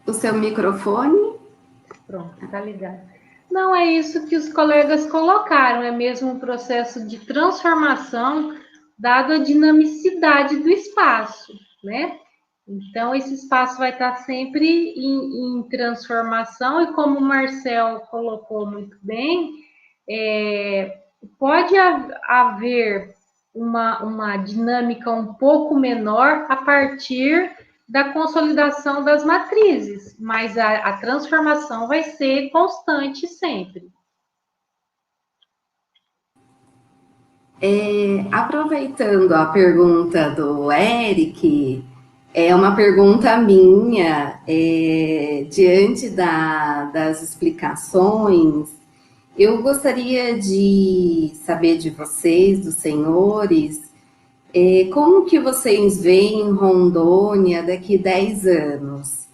O seu microfone? Pronto, tá ligado. Não, é isso que os colegas colocaram, é mesmo um processo de transformação, dado a dinamicidade do espaço, né? Então, esse espaço vai estar sempre em transformação, e como o Marcel colocou muito bem, pode haver uma dinâmica um pouco menor a partir da consolidação das matrizes, mas a transformação vai ser constante sempre. Aproveitando a pergunta do Eric, é uma pergunta minha, diante das explicações, eu gostaria de saber de vocês, dos senhores, como que vocês veem Rondônia daqui 10 anos?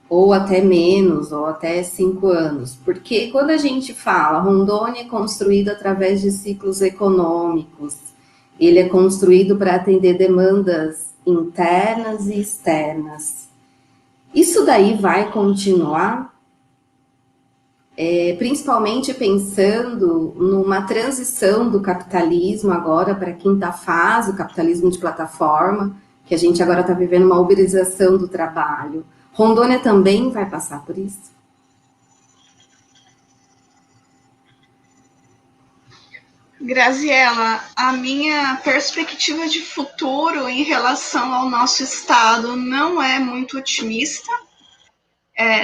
Ou até menos, ou até 5 anos. Porque quando a gente fala Rondônia é construído através de ciclos econômicos, ele é construído para atender demandas internas e externas. Isso daí vai continuar? Principalmente pensando numa transição do capitalismo agora para a quinta fase, o capitalismo de plataforma, que a gente agora está vivendo uma uberização do trabalho. Rondônia também vai passar por isso? Graziela, a minha perspectiva de futuro em relação ao nosso estado não é muito otimista.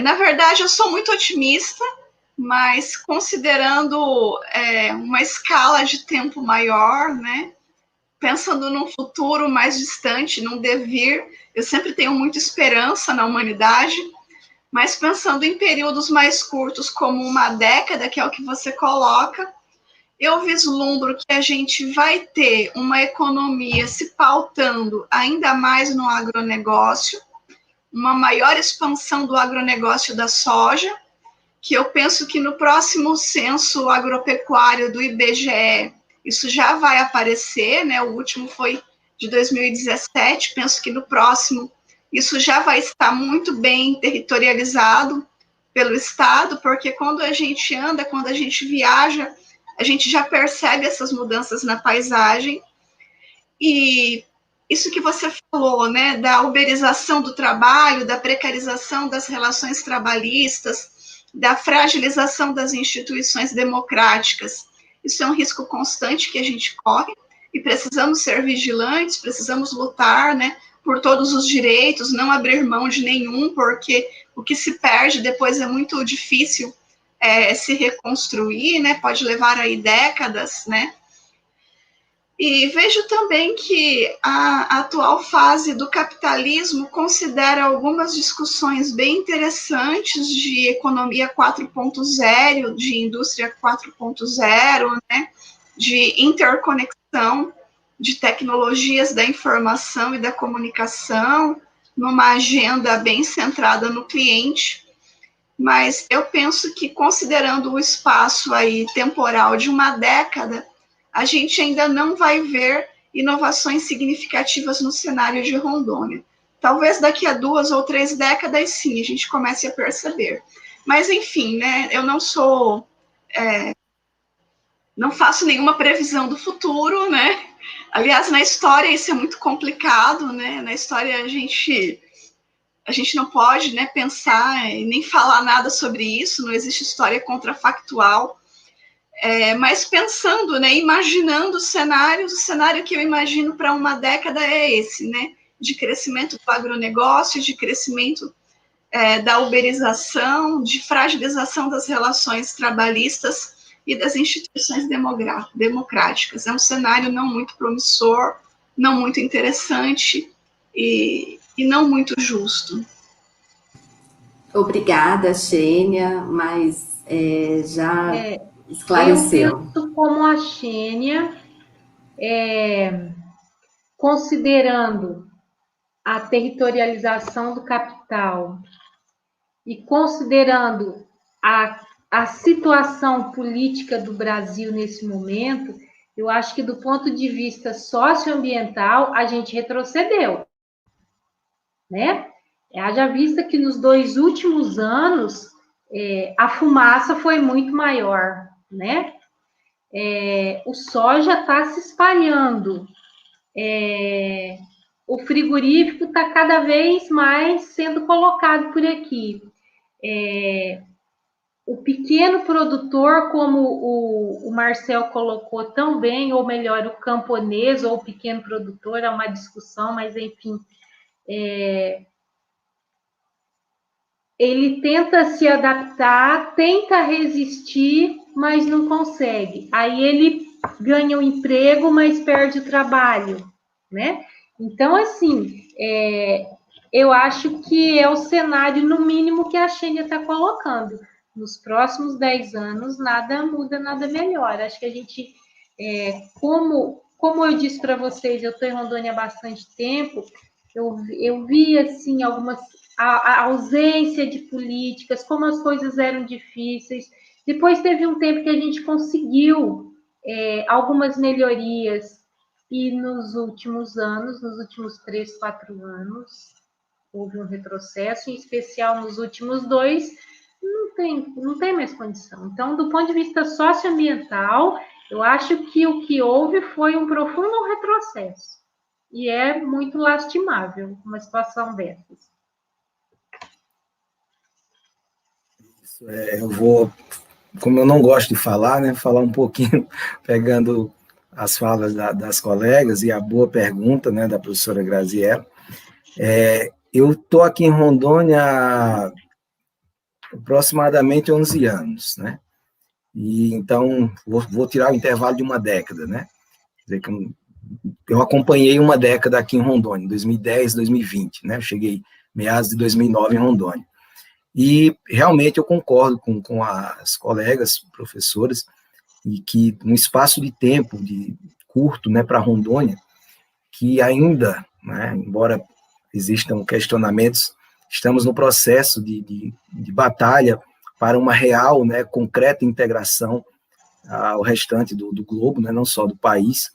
Na verdade, eu sou muito otimista, mas considerando uma escala de tempo maior, né? Pensando num futuro mais distante, num devir, eu sempre tenho muita esperança na humanidade, mas pensando em períodos mais curtos, como uma década, que é o que você coloca, eu vislumbro que a gente vai ter uma economia se pautando ainda mais no agronegócio, uma maior expansão do agronegócio da soja, que eu penso que no próximo censo agropecuário do IBGE, isso já vai aparecer, né? O último foi de 2017, penso que no próximo isso já vai estar muito bem territorializado pelo Estado, porque quando a gente anda, quando a gente viaja, a gente já percebe essas mudanças na paisagem. E isso que você falou, né, da uberização do trabalho, da precarização das relações trabalhistas, da fragilização das instituições democráticas, isso é um risco constante que a gente corre, e precisamos ser vigilantes, precisamos lutar, né, por todos os direitos, não abrir mão de nenhum, porque o que se perde depois é muito difícil se reconstruir, né, pode levar aí décadas, né. E vejo também que a atual fase do capitalismo considera algumas discussões bem interessantes de economia 4.0, de indústria 4.0, né, de interconexão de tecnologias da informação e da comunicação, numa agenda bem centrada no cliente. Mas eu penso que, considerando o espaço aí temporal de uma década, a gente ainda não vai ver inovações significativas no cenário de Rondônia. Talvez daqui a 2 ou 3 décadas, sim, a gente comece a perceber. Mas, enfim, né, eu não sou... não faço nenhuma previsão do futuro, né? Aliás, na história isso é muito complicado, né? Na história a gente não pode, né, pensar e nem falar nada sobre isso, não existe história contrafactual. Mas pensando, né, imaginando cenários, o cenário que eu imagino para uma década é esse, né, de crescimento do agronegócio, de crescimento da uberização, de fragilização das relações trabalhistas e das instituições democráticas. É um cenário não muito promissor, não muito interessante e não muito justo. Obrigada, Xênia, mas já esclareceu. Eu penso como a Xênia, considerando a territorialização do capital e considerando a situação política do Brasil nesse momento, eu acho que do ponto de vista socioambiental, a gente retrocedeu, né? Haja vista que nos 2 últimos anos, a fumaça foi muito maior, né? O soja está se espalhando, o frigorífico está cada vez mais sendo colocado por aqui. O pequeno produtor, como o Marcel colocou tão bem, ou melhor, o camponês ou o pequeno produtor, é uma discussão, mas enfim, ele tenta se adaptar, tenta resistir, mas não consegue. Aí ele ganha o emprego, mas perde o trabalho, né? Então, assim, eu acho que é o cenário, no mínimo, que a Xênia está colocando. Nos próximos 10 anos, nada muda, nada melhora. Acho que a gente, como eu disse para vocês, eu estou em Rondônia há bastante tempo, eu vi, assim, a ausência de políticas, como as coisas eram difíceis. Depois teve um tempo que a gente conseguiu algumas melhorias, e nos últimos anos, nos últimos 3, 4 anos, houve um retrocesso, em especial nos últimos 2, não tem mais condição. Então, do ponto de vista socioambiental, eu acho que o que houve foi um profundo retrocesso. E é muito lastimável uma situação dessas. Eu vou, como eu não gosto de falar, né, falar um pouquinho, pegando as falas das colegas e a boa pergunta, né, da professora Graziella. Eu estou aqui em Rondônia há aproximadamente 11 anos, né? E então vou tirar o intervalo de uma década, né? Quer dizer que eu acompanhei uma década aqui em Rondônia, 2010, 2020, né? Eu cheguei meados de 2009 em Rondônia. E realmente eu concordo com as colegas professoras, e que um espaço de tempo curto, né, para Rondônia, que ainda, né, embora existam questionamentos, estamos no processo de batalha para uma real, né, concreta integração ao restante do globo, né, não só do país.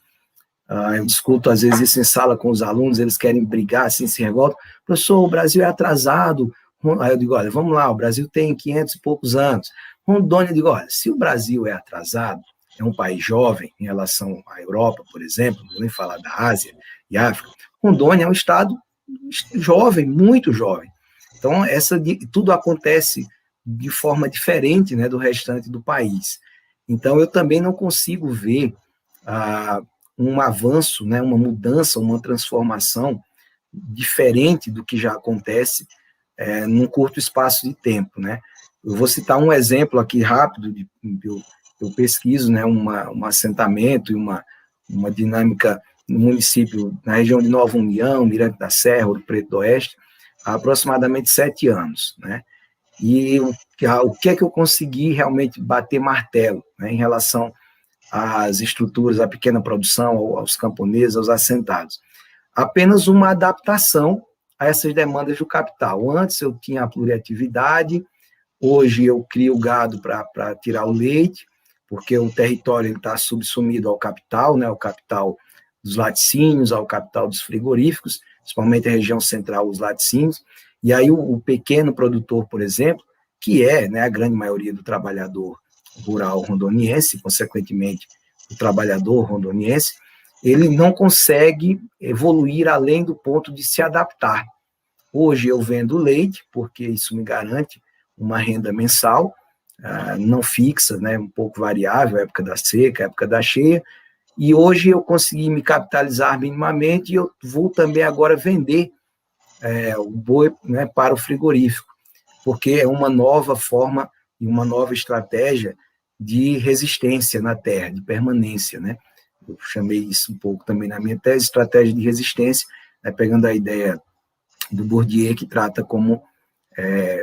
Eu discuto, às vezes, isso em sala com os alunos, eles querem brigar, assim, se revoltam. Professor, o Brasil é atrasado. Aí eu digo, olha, vamos lá, o Brasil tem 500 e poucos anos. Rondônia, eu digo, olha, se o Brasil é atrasado, é um país jovem em relação à Europa, por exemplo, não vou nem falar da Ásia e África, Rondônia é um estado jovem, muito jovem. Então, tudo acontece de forma diferente, né, do restante do país. Então, eu também não consigo ver um avanço, né, uma mudança, uma transformação diferente do que já acontece num curto espaço de tempo, né? Eu vou citar um exemplo aqui rápido, eu pesquiso, né, um assentamento e uma dinâmica no município, na região de Nova União, Mirante da Serra, Ouro Preto do Oeste, há aproximadamente 7 anos, né? E o que é que eu consegui realmente bater martelo, né, em relação às estruturas, à pequena produção, aos camponeses, aos assentados? Apenas uma adaptação a essas demandas do capital. Antes eu tinha a pluriatividade, hoje eu crio gado para tirar o leite, porque o território está subsumido ao capital, né, ao capital dos laticínios, ao capital dos frigoríficos, principalmente a região central, os laticínios, e aí o pequeno produtor, por exemplo, que é, né, a grande maioria do trabalhador rural rondoniense, consequentemente, o trabalhador rondoniense, ele não consegue evoluir além do ponto de se adaptar. Hoje eu vendo leite, porque isso me garante uma renda mensal, não fixa, né, um pouco variável, época da seca, época da cheia, e hoje eu consegui me capitalizar minimamente e eu vou também agora vender o boi, né, para o frigorífico, porque é uma nova forma e uma nova estratégia de resistência na terra, de permanência, né? Eu chamei isso um pouco também na minha tese, estratégia de resistência, né, pegando a ideia do Bourdieu, que trata como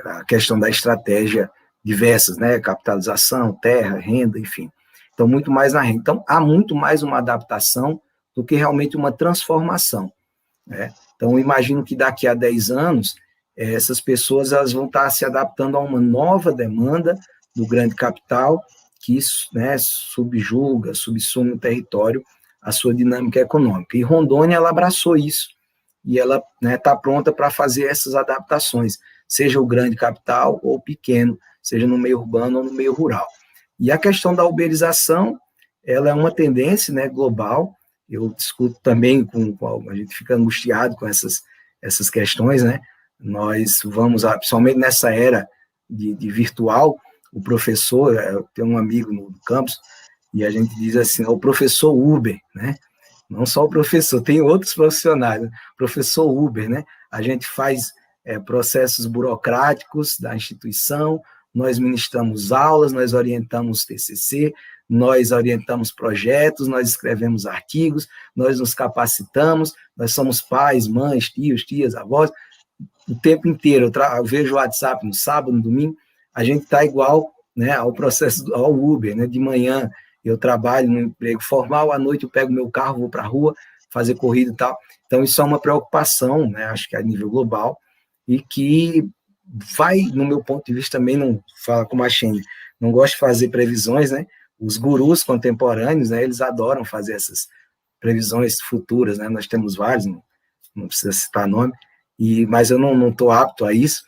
a questão da estratégia diversas, né, capitalização, terra, renda, enfim. Então, muito mais na renda. Então, há muito mais uma adaptação do que realmente uma transformação, né? Então, eu imagino que daqui a 10 anos, essas pessoas elas vão estar se adaptando a uma nova demanda do grande capital, que, né, subjuga, subsume o território, a sua dinâmica econômica. E Rondônia, ela abraçou isso, e ela está, né, pronta para fazer essas adaptações, seja o grande capital ou o pequeno, seja no meio urbano ou no meio rural. E a questão da uberização, ela é uma tendência, né, global. Eu discuto também a gente fica angustiado com essas questões, né? Nós vamos, principalmente nessa era de virtual, o professor, eu tenho um amigo no campus, e a gente diz assim, o professor Uber, né? Não só o professor, tem outros profissionais, né? Professor Uber, né? A gente faz processos burocráticos da instituição, nós ministramos aulas, nós orientamos TCC, nós orientamos projetos, nós escrevemos artigos, nós nos capacitamos, nós somos pais, mães, tios, tias, avós, o tempo inteiro. Eu vejo o WhatsApp no sábado, no domingo, a gente está igual, né, ao processo, ao Uber, né? De manhã eu trabalho no emprego formal, à noite eu pego meu carro, vou para a rua fazer corrida e tal. Então, isso é uma preocupação, né, acho que a nível global, e que vai, no meu ponto de vista, também, não fala como a Xenia, não gosto de fazer previsões, né? Os gurus contemporâneos, né, eles adoram fazer essas previsões futuras, né? Nós temos vários, não precisa citar nome, mas eu não estou apto a isso,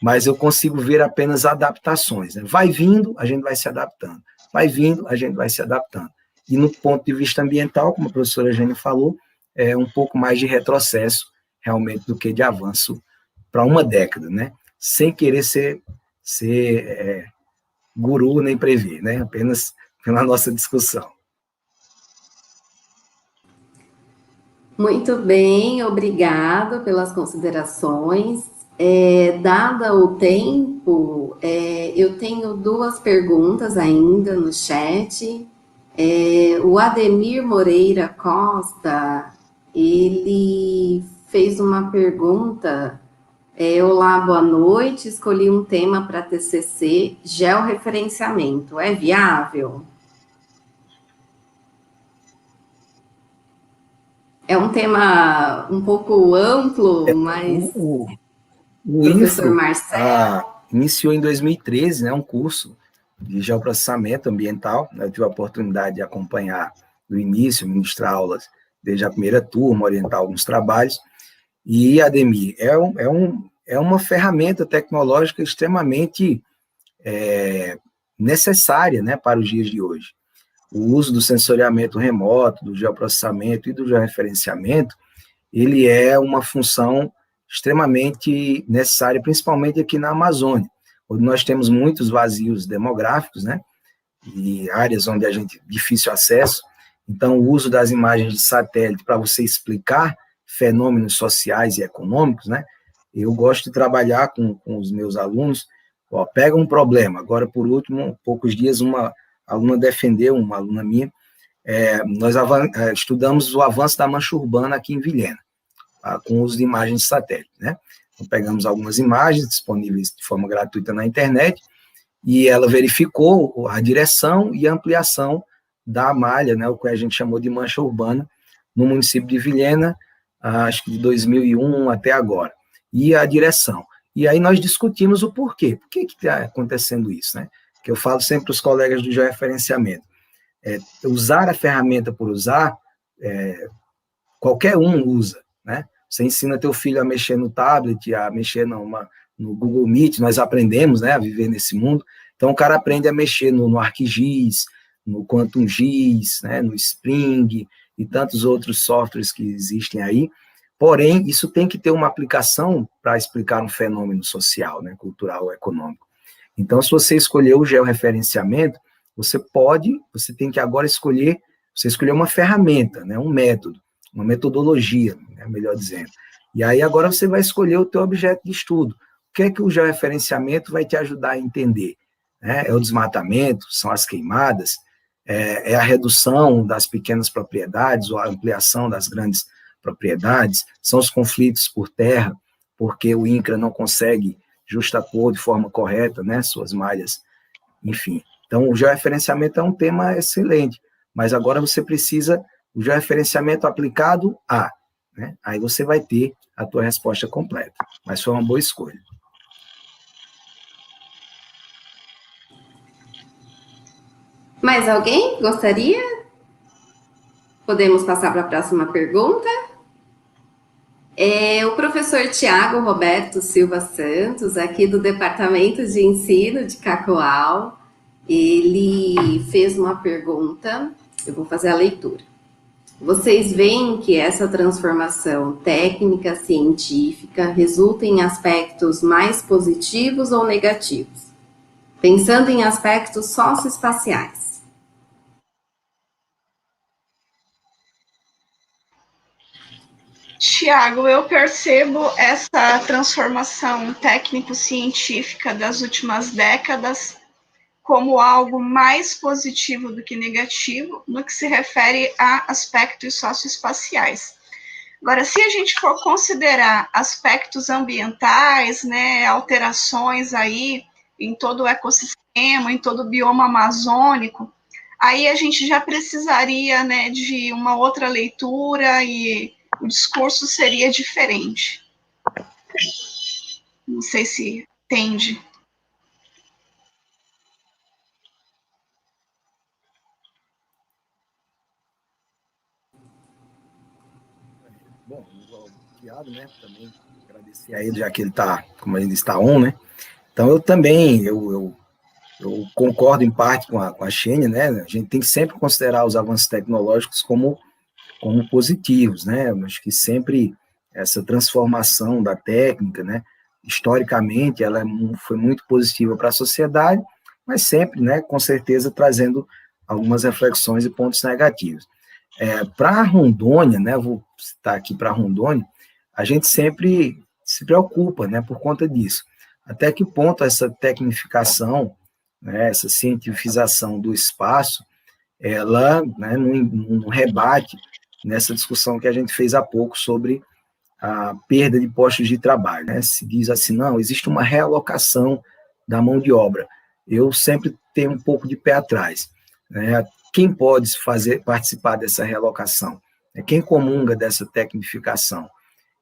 mas eu consigo ver apenas adaptações, né? Vai vindo, a gente vai se adaptando. Vai vindo, a gente vai se adaptando. E no ponto de vista ambiental, como a professora Jane falou, é um pouco mais de retrocesso, realmente, do que de avanço para uma década, né? Sem querer ser guru nem prever, né? Apenas pela nossa discussão. Muito bem, obrigado pelas considerações. Dada o tempo, eu tenho 2 perguntas ainda no chat. O Ademir Moreira Costa, ele fez uma pergunta. Olá, boa noite. Escolhi um tema para TCC, georreferenciamento. É viável? É um tema um pouco amplo, mas... O professor INFRO Marcelo iniciou em 2013, né, um curso de geoprocessamento ambiental, né? Eu tive a oportunidade de acompanhar do início, ministrar aulas desde a primeira turma, orientar alguns trabalhos, e, Ademir, é uma ferramenta tecnológica extremamente necessária, né, para os dias de hoje. O uso do sensoriamento remoto, do geoprocessamento e do georreferenciamento, ele é uma função extremamente necessária, principalmente aqui na Amazônia, onde nós temos muitos vazios demográficos, né, e áreas onde a gente difícil acesso. Então, o uso das imagens de satélite para você explicar fenômenos sociais e econômicos, né, eu gosto de trabalhar com os meus alunos. Pega um problema. Agora, por último, poucos dias, uma aluna defendeu, uma aluna minha, nós estudamos o avanço da mancha urbana aqui em Vilhena, com o uso de imagens de satélite, né? Então, pegamos algumas imagens disponíveis de forma gratuita na internet, e ela verificou a direção e a ampliação da malha, né, o que a gente chamou de mancha urbana, no município de Vilhena, acho que de 2001 até agora, e a direção. E aí nós discutimos o porquê. Por que está acontecendo isso, né? Que eu falo sempre para os colegas do georreferenciamento. Usar a ferramenta por usar, qualquer um usa, né? Você ensina teu filho a mexer no tablet, a mexer no Google Meet, nós aprendemos, né, a viver nesse mundo. Então, o cara aprende a mexer no ArcGIS, no QuantumGIS, né, no Spring e tantos outros softwares que existem aí. Porém, isso tem que ter uma aplicação para explicar um fenômeno social, né, cultural, econômico. Então, se você escolher o georreferenciamento, você tem que agora escolher uma ferramenta, né, um método, uma metodologia, né, melhor dizendo. E aí agora você vai escolher o teu objeto de estudo. O que é que o georreferenciamento vai te ajudar a entender? É o desmatamento, são as queimadas, é a redução das pequenas propriedades ou a ampliação das grandes propriedades, são os conflitos por terra, porque o INCRA não consegue justapor de forma correta, né, suas malhas, enfim. Então, o georreferenciamento é um tema excelente, mas agora você precisa o georreferenciamento aplicado a, né? Aí você vai ter a tua resposta completa, mas foi uma boa escolha. Mais alguém gostaria? Podemos passar para a próxima pergunta? O professor Tiago Roberto Silva Santos, aqui do Departamento de Ensino de Cacoal, ele fez uma pergunta, eu vou fazer a leitura. Vocês veem que essa transformação técnica científica resulta em aspectos mais positivos ou negativos? Pensando em aspectos socioespaciais. Tiago, eu percebo essa transformação técnico-científica das últimas décadas como algo mais positivo do que negativo no que se refere a aspectos socioespaciais. Agora, se a gente for considerar aspectos ambientais, né, alterações aí em todo o ecossistema, em todo o bioma amazônico, aí a gente já precisaria, né, de uma outra leitura e o discurso seria diferente. Não sei se entende. Bom, o Tiago, né, também agradecer a ele, já que ele está, como ele está né? Então, eu também, eu concordo em parte com a Xênia, né? A gente tem que sempre considerar os avanços tecnológicos como positivos, né? Eu acho que sempre essa transformação da técnica, né? Historicamente, ela foi muito positiva para a sociedade, mas sempre, né? Com certeza, trazendo algumas reflexões e pontos negativos. Para Rondônia, né? Eu vou citar aqui para Rondônia, a gente sempre se preocupa, né? Por conta disso. Até que ponto essa tecnificação, né? Essa cientifização do espaço, ela, né? Não rebate nessa discussão que a gente fez há pouco sobre a perda de postos de trabalho, né? Se diz assim, não, existe uma realocação da mão de obra. Eu sempre tenho um pouco de pé atrás, né? Quem pode participar dessa realocação? Quem comunga dessa tecnificação?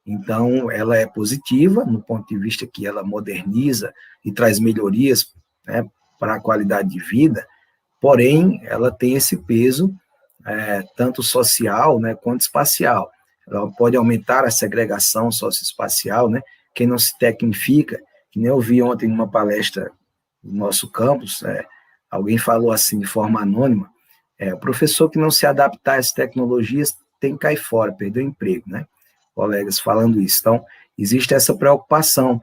Então, ela é positiva, no ponto de vista que ela moderniza e traz melhorias, né, para a qualidade de vida, porém, ela tem esse peso tanto social, né, quanto espacial. Ela pode aumentar a segregação socioespacial, né? Quem não se tecnifica, que nem eu vi ontem numa palestra do nosso campus, alguém falou assim de forma anônima, o professor que não se adaptar às tecnologias tem que cair fora, perder o emprego, né? Colegas falando isso. Então, existe essa preocupação,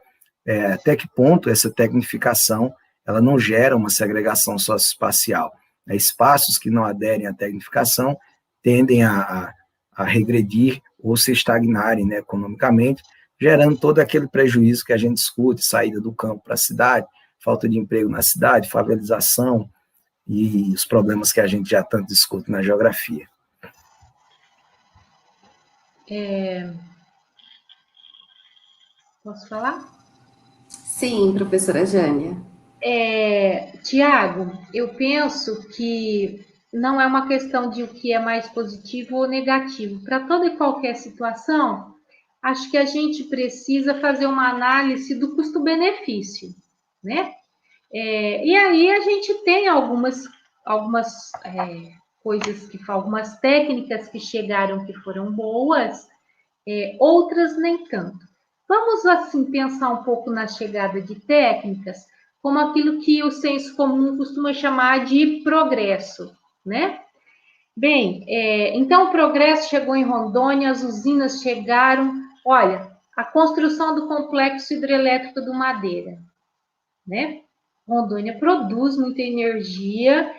até que ponto essa tecnificação ela não gera uma segregação socioespacial. Espaços que não aderem à tecnificação tendem a regredir ou se estagnarem, né, economicamente, gerando todo aquele prejuízo que a gente discute, saída do campo para a cidade, falta de emprego na cidade, favelização, e os problemas que a gente já tanto discute na geografia. Posso falar? Sim, professora Jânia. Tiago, eu penso que não é uma questão de o que é mais positivo ou negativo. Para toda e qualquer situação, acho que a gente precisa fazer uma análise do custo-benefício, né? E aí a gente tem algumas coisas algumas técnicas que chegaram que foram boas, outras nem tanto. Vamos, assim, pensar um pouco na chegada de técnicas como aquilo que o senso comum costuma chamar de progresso, né? Bem, então o progresso chegou em Rondônia, as usinas chegaram. Olha, a construção do complexo hidrelétrico do Madeira, né? Rondônia produz muita energia,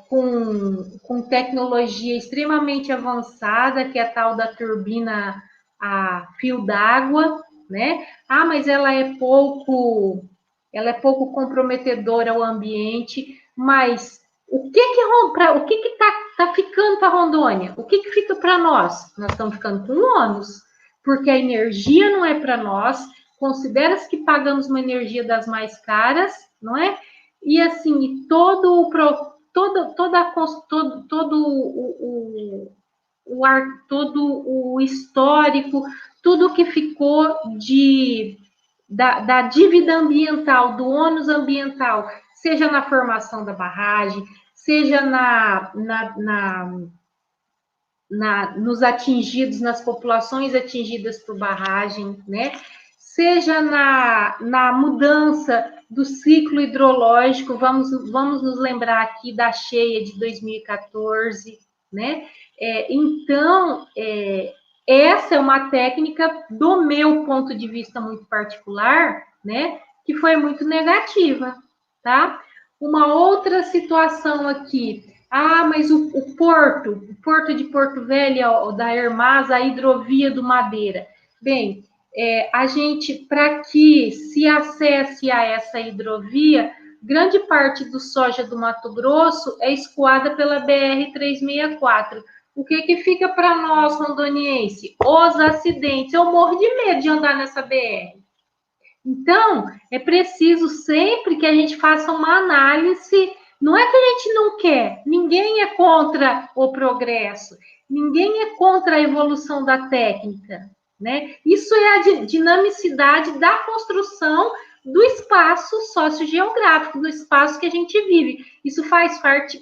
com tecnologia extremamente avançada, que é a tal da turbina a fio d'água, né? Ah, mas ela é pouco comprometedora ao ambiente, mas o que tá ficando para Rondônia? O que fica para nós? Nós estamos ficando com ônus, porque a energia não é para nós, considera-se que pagamos uma energia das mais caras, não é? E assim, todo o histórico, tudo que ficou da dívida ambiental, do ônus ambiental, seja na formação da barragem, seja nos atingidos, nas populações atingidas por barragem, né? Seja na mudança do ciclo hidrológico, vamos nos lembrar aqui da cheia de 2014, né? Então, essa é uma técnica, do meu ponto de vista muito particular, né? Que foi muito negativa, tá? Uma outra situação aqui, mas o porto de Porto Velho, da Hermas, a hidrovia do Madeira. Bem, a gente, para que se acesse a essa hidrovia, grande parte do soja do Mato Grosso é escoada pela BR-364. O que fica para nós, rondoniense? Os acidentes. Eu morro de medo de andar nessa BR. Então, é preciso sempre que a gente faça uma análise. Não é que a gente não quer, ninguém é contra o progresso, ninguém é contra a evolução da técnica, né? Isso é a dinamicidade da construção do espaço sociogeográfico, do espaço que a gente vive. Isso faz parte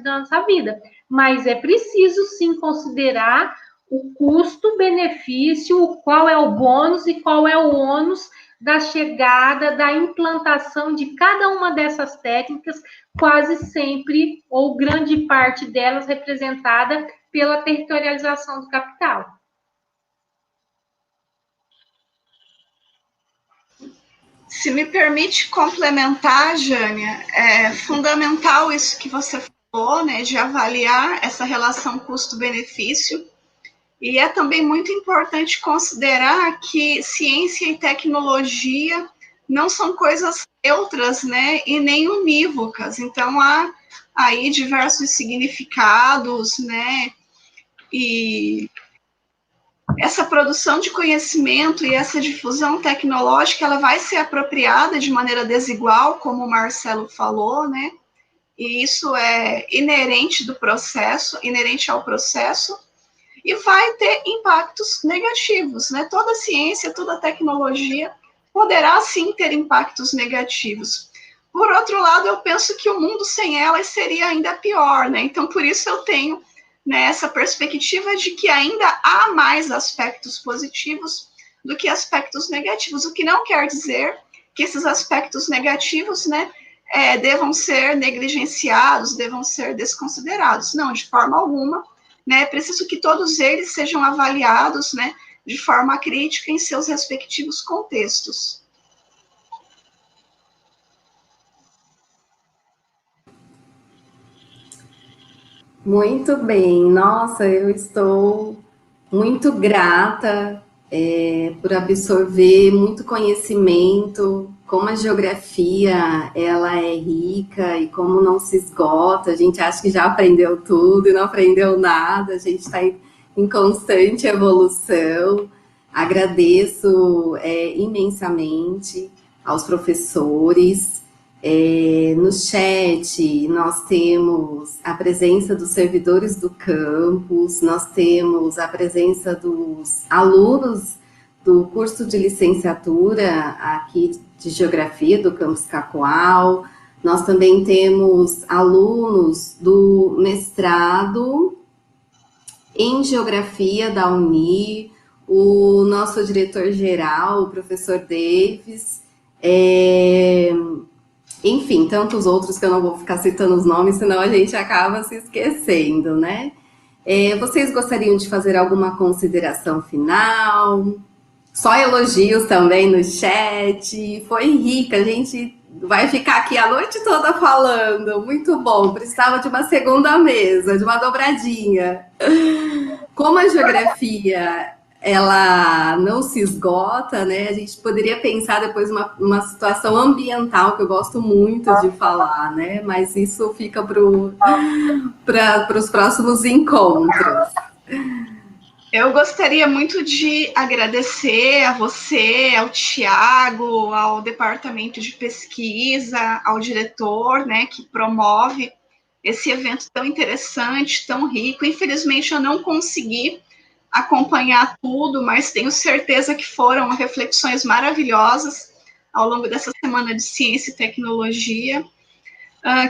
da nossa vida, mas é preciso sim considerar o custo-benefício, qual é o bônus e qual é o ônus da chegada, da implantação de cada uma dessas técnicas, quase sempre, ou grande parte delas, representada pela territorialização do capital. Se me permite complementar, Jânia, é fundamental isso que você falou, né, de avaliar essa relação custo-benefício. E é também muito importante considerar que ciência e tecnologia não são coisas neutras, né, e nem unívocas. Então, há aí diversos significados, né, e essa produção de conhecimento e essa difusão tecnológica, ela vai ser apropriada de maneira desigual, como o Marcelo falou, né, e isso é inerente ao processo, e vai ter impactos negativos, né? Toda ciência, toda tecnologia poderá sim ter impactos negativos. Por outro lado, eu penso que o mundo sem elas seria ainda pior, né? Então, por isso eu tenho, né, essa perspectiva de que ainda há mais aspectos positivos do que aspectos negativos, o que não quer dizer que esses aspectos negativos, né, devam ser negligenciados, devam ser desconsiderados. Não, de forma alguma. É preciso que todos eles sejam avaliados, né, de forma crítica em seus respectivos contextos. Muito bem, nossa, eu estou muito grata por absorver muito conhecimento como a geografia ela é rica e como não se esgota. A gente acha que já aprendeu tudo e não aprendeu nada. A gente está em constante evolução. Agradeço imensamente aos professores. No chat, nós temos a presença dos servidores do campus, nós temos a presença dos alunos do curso de licenciatura aqui de Geografia do campus Cacoal, nós também temos alunos do mestrado em Geografia da Uni, o nosso diretor-geral, o professor Davis, enfim, tantos outros que eu não vou ficar citando os nomes, senão a gente acaba se esquecendo, né? Vocês gostariam de fazer alguma consideração final? Só elogios também no chat. Foi rica, a gente vai ficar aqui a noite toda falando. Muito bom. Precisava de uma segunda mesa, de uma dobradinha. Como a geografia ela não se esgota, né? A gente poderia pensar depois uma situação ambiental que eu gosto muito de falar, né? Mas isso fica para os próximos encontros. Eu gostaria muito de agradecer a você, ao Tiago, ao departamento de pesquisa, ao diretor, né, que promove esse evento tão interessante, tão rico. Infelizmente, eu não consegui acompanhar tudo, mas tenho certeza que foram reflexões maravilhosas ao longo dessa semana de ciência e tecnologia.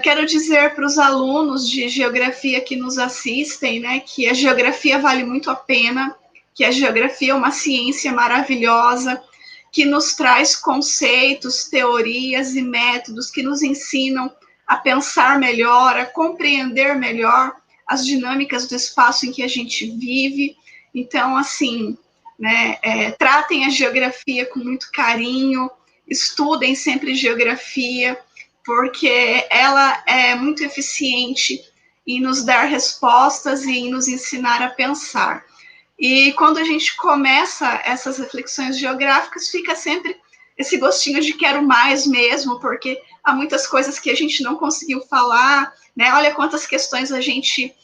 Quero dizer para os alunos de geografia que nos assistem, né, que a geografia vale muito a pena, que a geografia é uma ciência maravilhosa, que nos traz conceitos, teorias e métodos que nos ensinam a pensar melhor, a compreender melhor as dinâmicas do espaço em que a gente vive. Então, assim, né, tratem a geografia com muito carinho, estudem sempre geografia, porque ela é muito eficiente em nos dar respostas e em nos ensinar a pensar. E quando a gente começa essas reflexões geográficas, fica sempre esse gostinho de quero mais mesmo, porque há muitas coisas que a gente não conseguiu falar, né? Olha quantas questões a gente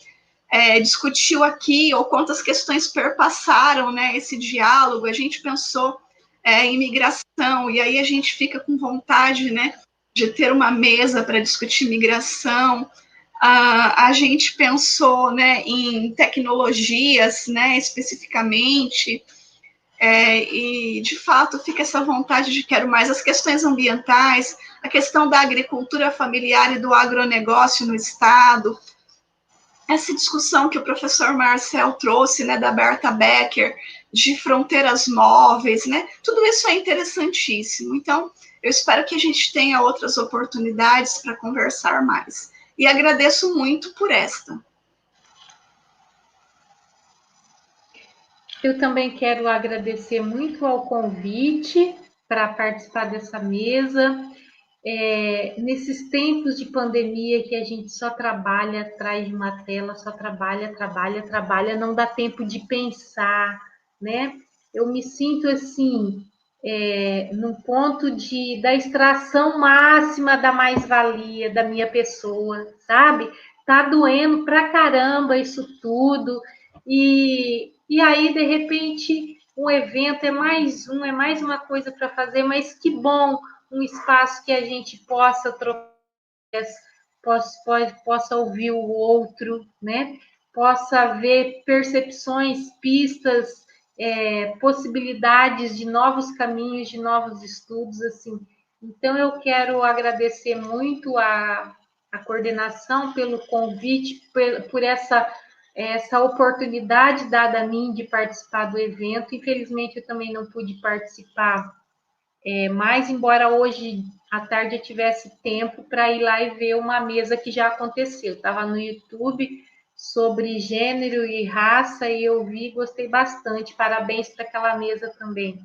discutiu aqui, ou quantas questões perpassaram, né, esse diálogo. A gente pensou em migração, e aí a gente fica com vontade, né, de ter uma mesa para discutir migração. A gente pensou, né, em tecnologias, né, especificamente, e de fato fica essa vontade de quero mais. As questões ambientais, a questão da agricultura familiar e do agronegócio no estado, essa discussão que o professor Marcel trouxe, né, da Berta Becker, de fronteiras móveis, né, tudo isso é interessantíssimo. Então, eu espero que a gente tenha outras oportunidades para conversar mais. E agradeço muito por esta. Eu também quero agradecer muito ao convite para participar dessa mesa. Nesses tempos de pandemia que a gente só trabalha atrás de uma tela, só trabalha, não dá tempo de pensar, né? Eu me sinto assim, num ponto da extração máxima da mais-valia da minha pessoa, sabe? Tá doendo pra caramba isso tudo, e aí, de repente, um evento é mais uma coisa para fazer, mas que bom, um espaço que a gente possa trocar, possa ouvir o outro, né? Possa ver percepções, pistas, possibilidades de novos caminhos, de novos estudos, assim. Então, eu quero agradecer muito a coordenação pelo convite, por essa oportunidade dada a mim de participar do evento. Infelizmente, eu também não pude participar mais, embora hoje à tarde eu tivesse tempo para ir lá e ver uma mesa que já aconteceu. Estava no YouTube sobre gênero e raça e eu vi, gostei bastante. Parabéns para aquela mesa também.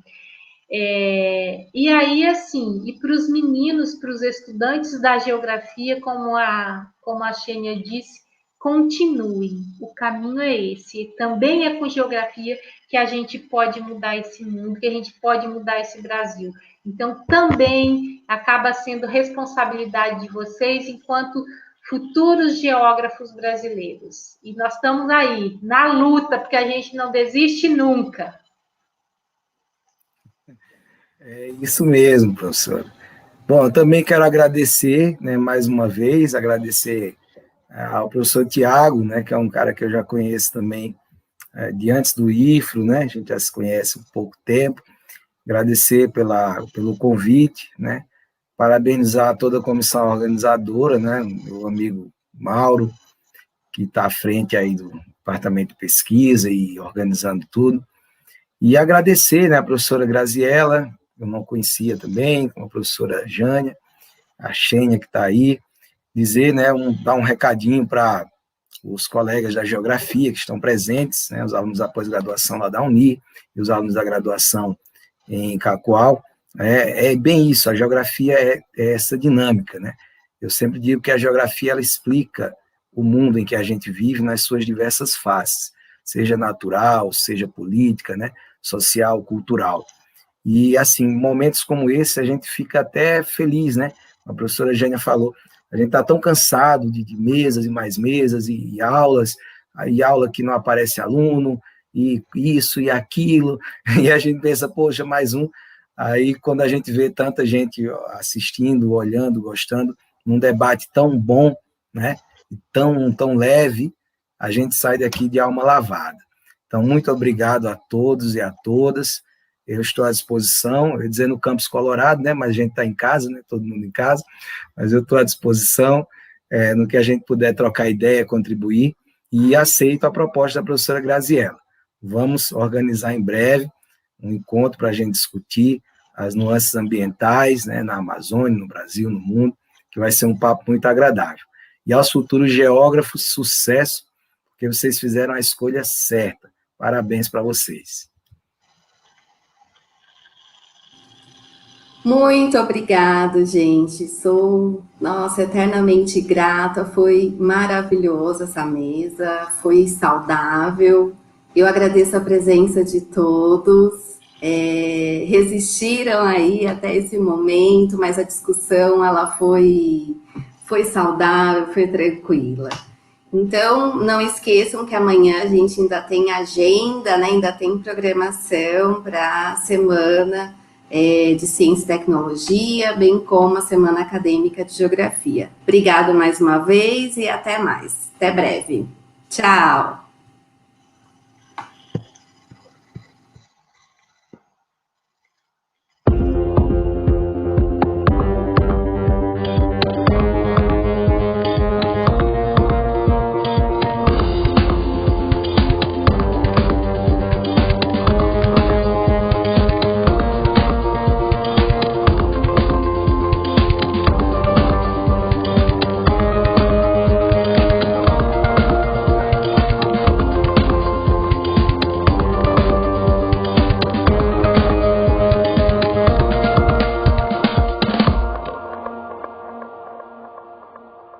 E aí, assim, e para os meninos, para os estudantes da geografia, como a Xênia disse, continuem, o caminho é esse. Também é com geografia que a gente pode mudar esse mundo, que a gente pode mudar esse Brasil. Então, também acaba sendo responsabilidade de vocês, enquanto futuros geógrafos brasileiros. E nós estamos aí, na luta, porque a gente não desiste nunca. É isso mesmo, professor. Bom, eu também quero agradecer, né, mais uma vez, agradecer ao professor Tiago, né, que é um cara que eu já conheço também de antes do IFRO, né, a gente já se conhece há pouco tempo, agradecer pelo convite, né, parabenizar toda a comissão organizadora, né, meu amigo Mauro, que está à frente aí do departamento de pesquisa e organizando tudo, e agradecer, né, a professora Graziella, eu não conhecia também, com a professora Jânia, a Xênia que está aí, dizer, né, dar um recadinho para os colegas da geografia que estão presentes, né, os alunos da pós-graduação lá da Uni e os alunos da graduação em Cacoal, é bem isso, a geografia é essa dinâmica, né? Eu sempre digo que a geografia ela explica o mundo em que a gente vive nas suas diversas faces, seja natural, seja política, né, social, cultural. E, assim, momentos como esse, a gente fica até feliz, né? A professora Jânia falou, a gente está tão cansado de mesas e mais mesas, e aulas, e aula que não aparece aluno, e isso e aquilo, e a gente pensa, poxa, mais um. Aí, quando a gente vê tanta gente assistindo, olhando, gostando, num debate tão bom, né? Tão leve, a gente sai daqui de alma lavada. Então, muito obrigado a todos e a todas. Eu estou à disposição, eu ia dizer no Campus Colorado, né, mas a gente está em casa, né, todo mundo em casa, mas eu estou à disposição no que a gente puder trocar ideia, contribuir, e aceito a proposta da professora Graziella. Vamos organizar em breve um encontro para a gente discutir as nuances ambientais, né, na Amazônia, no Brasil, no mundo, que vai ser um papo muito agradável. E aos futuros geógrafos, sucesso, porque vocês fizeram a escolha certa. Parabéns para vocês. Muito obrigado, gente. Sou, nossa, eternamente grata. Foi maravilhosa essa mesa, foi saudável. Eu agradeço a presença de todos. Resistiram aí até esse momento, mas a discussão ela foi saudável, foi tranquila. Então, não esqueçam que amanhã a gente ainda tem agenda, né? Ainda tem programação para a semana de Ciência e Tecnologia, bem como a Semana Acadêmica de Geografia. Obrigado mais uma vez e até mais. Até breve. Tchau!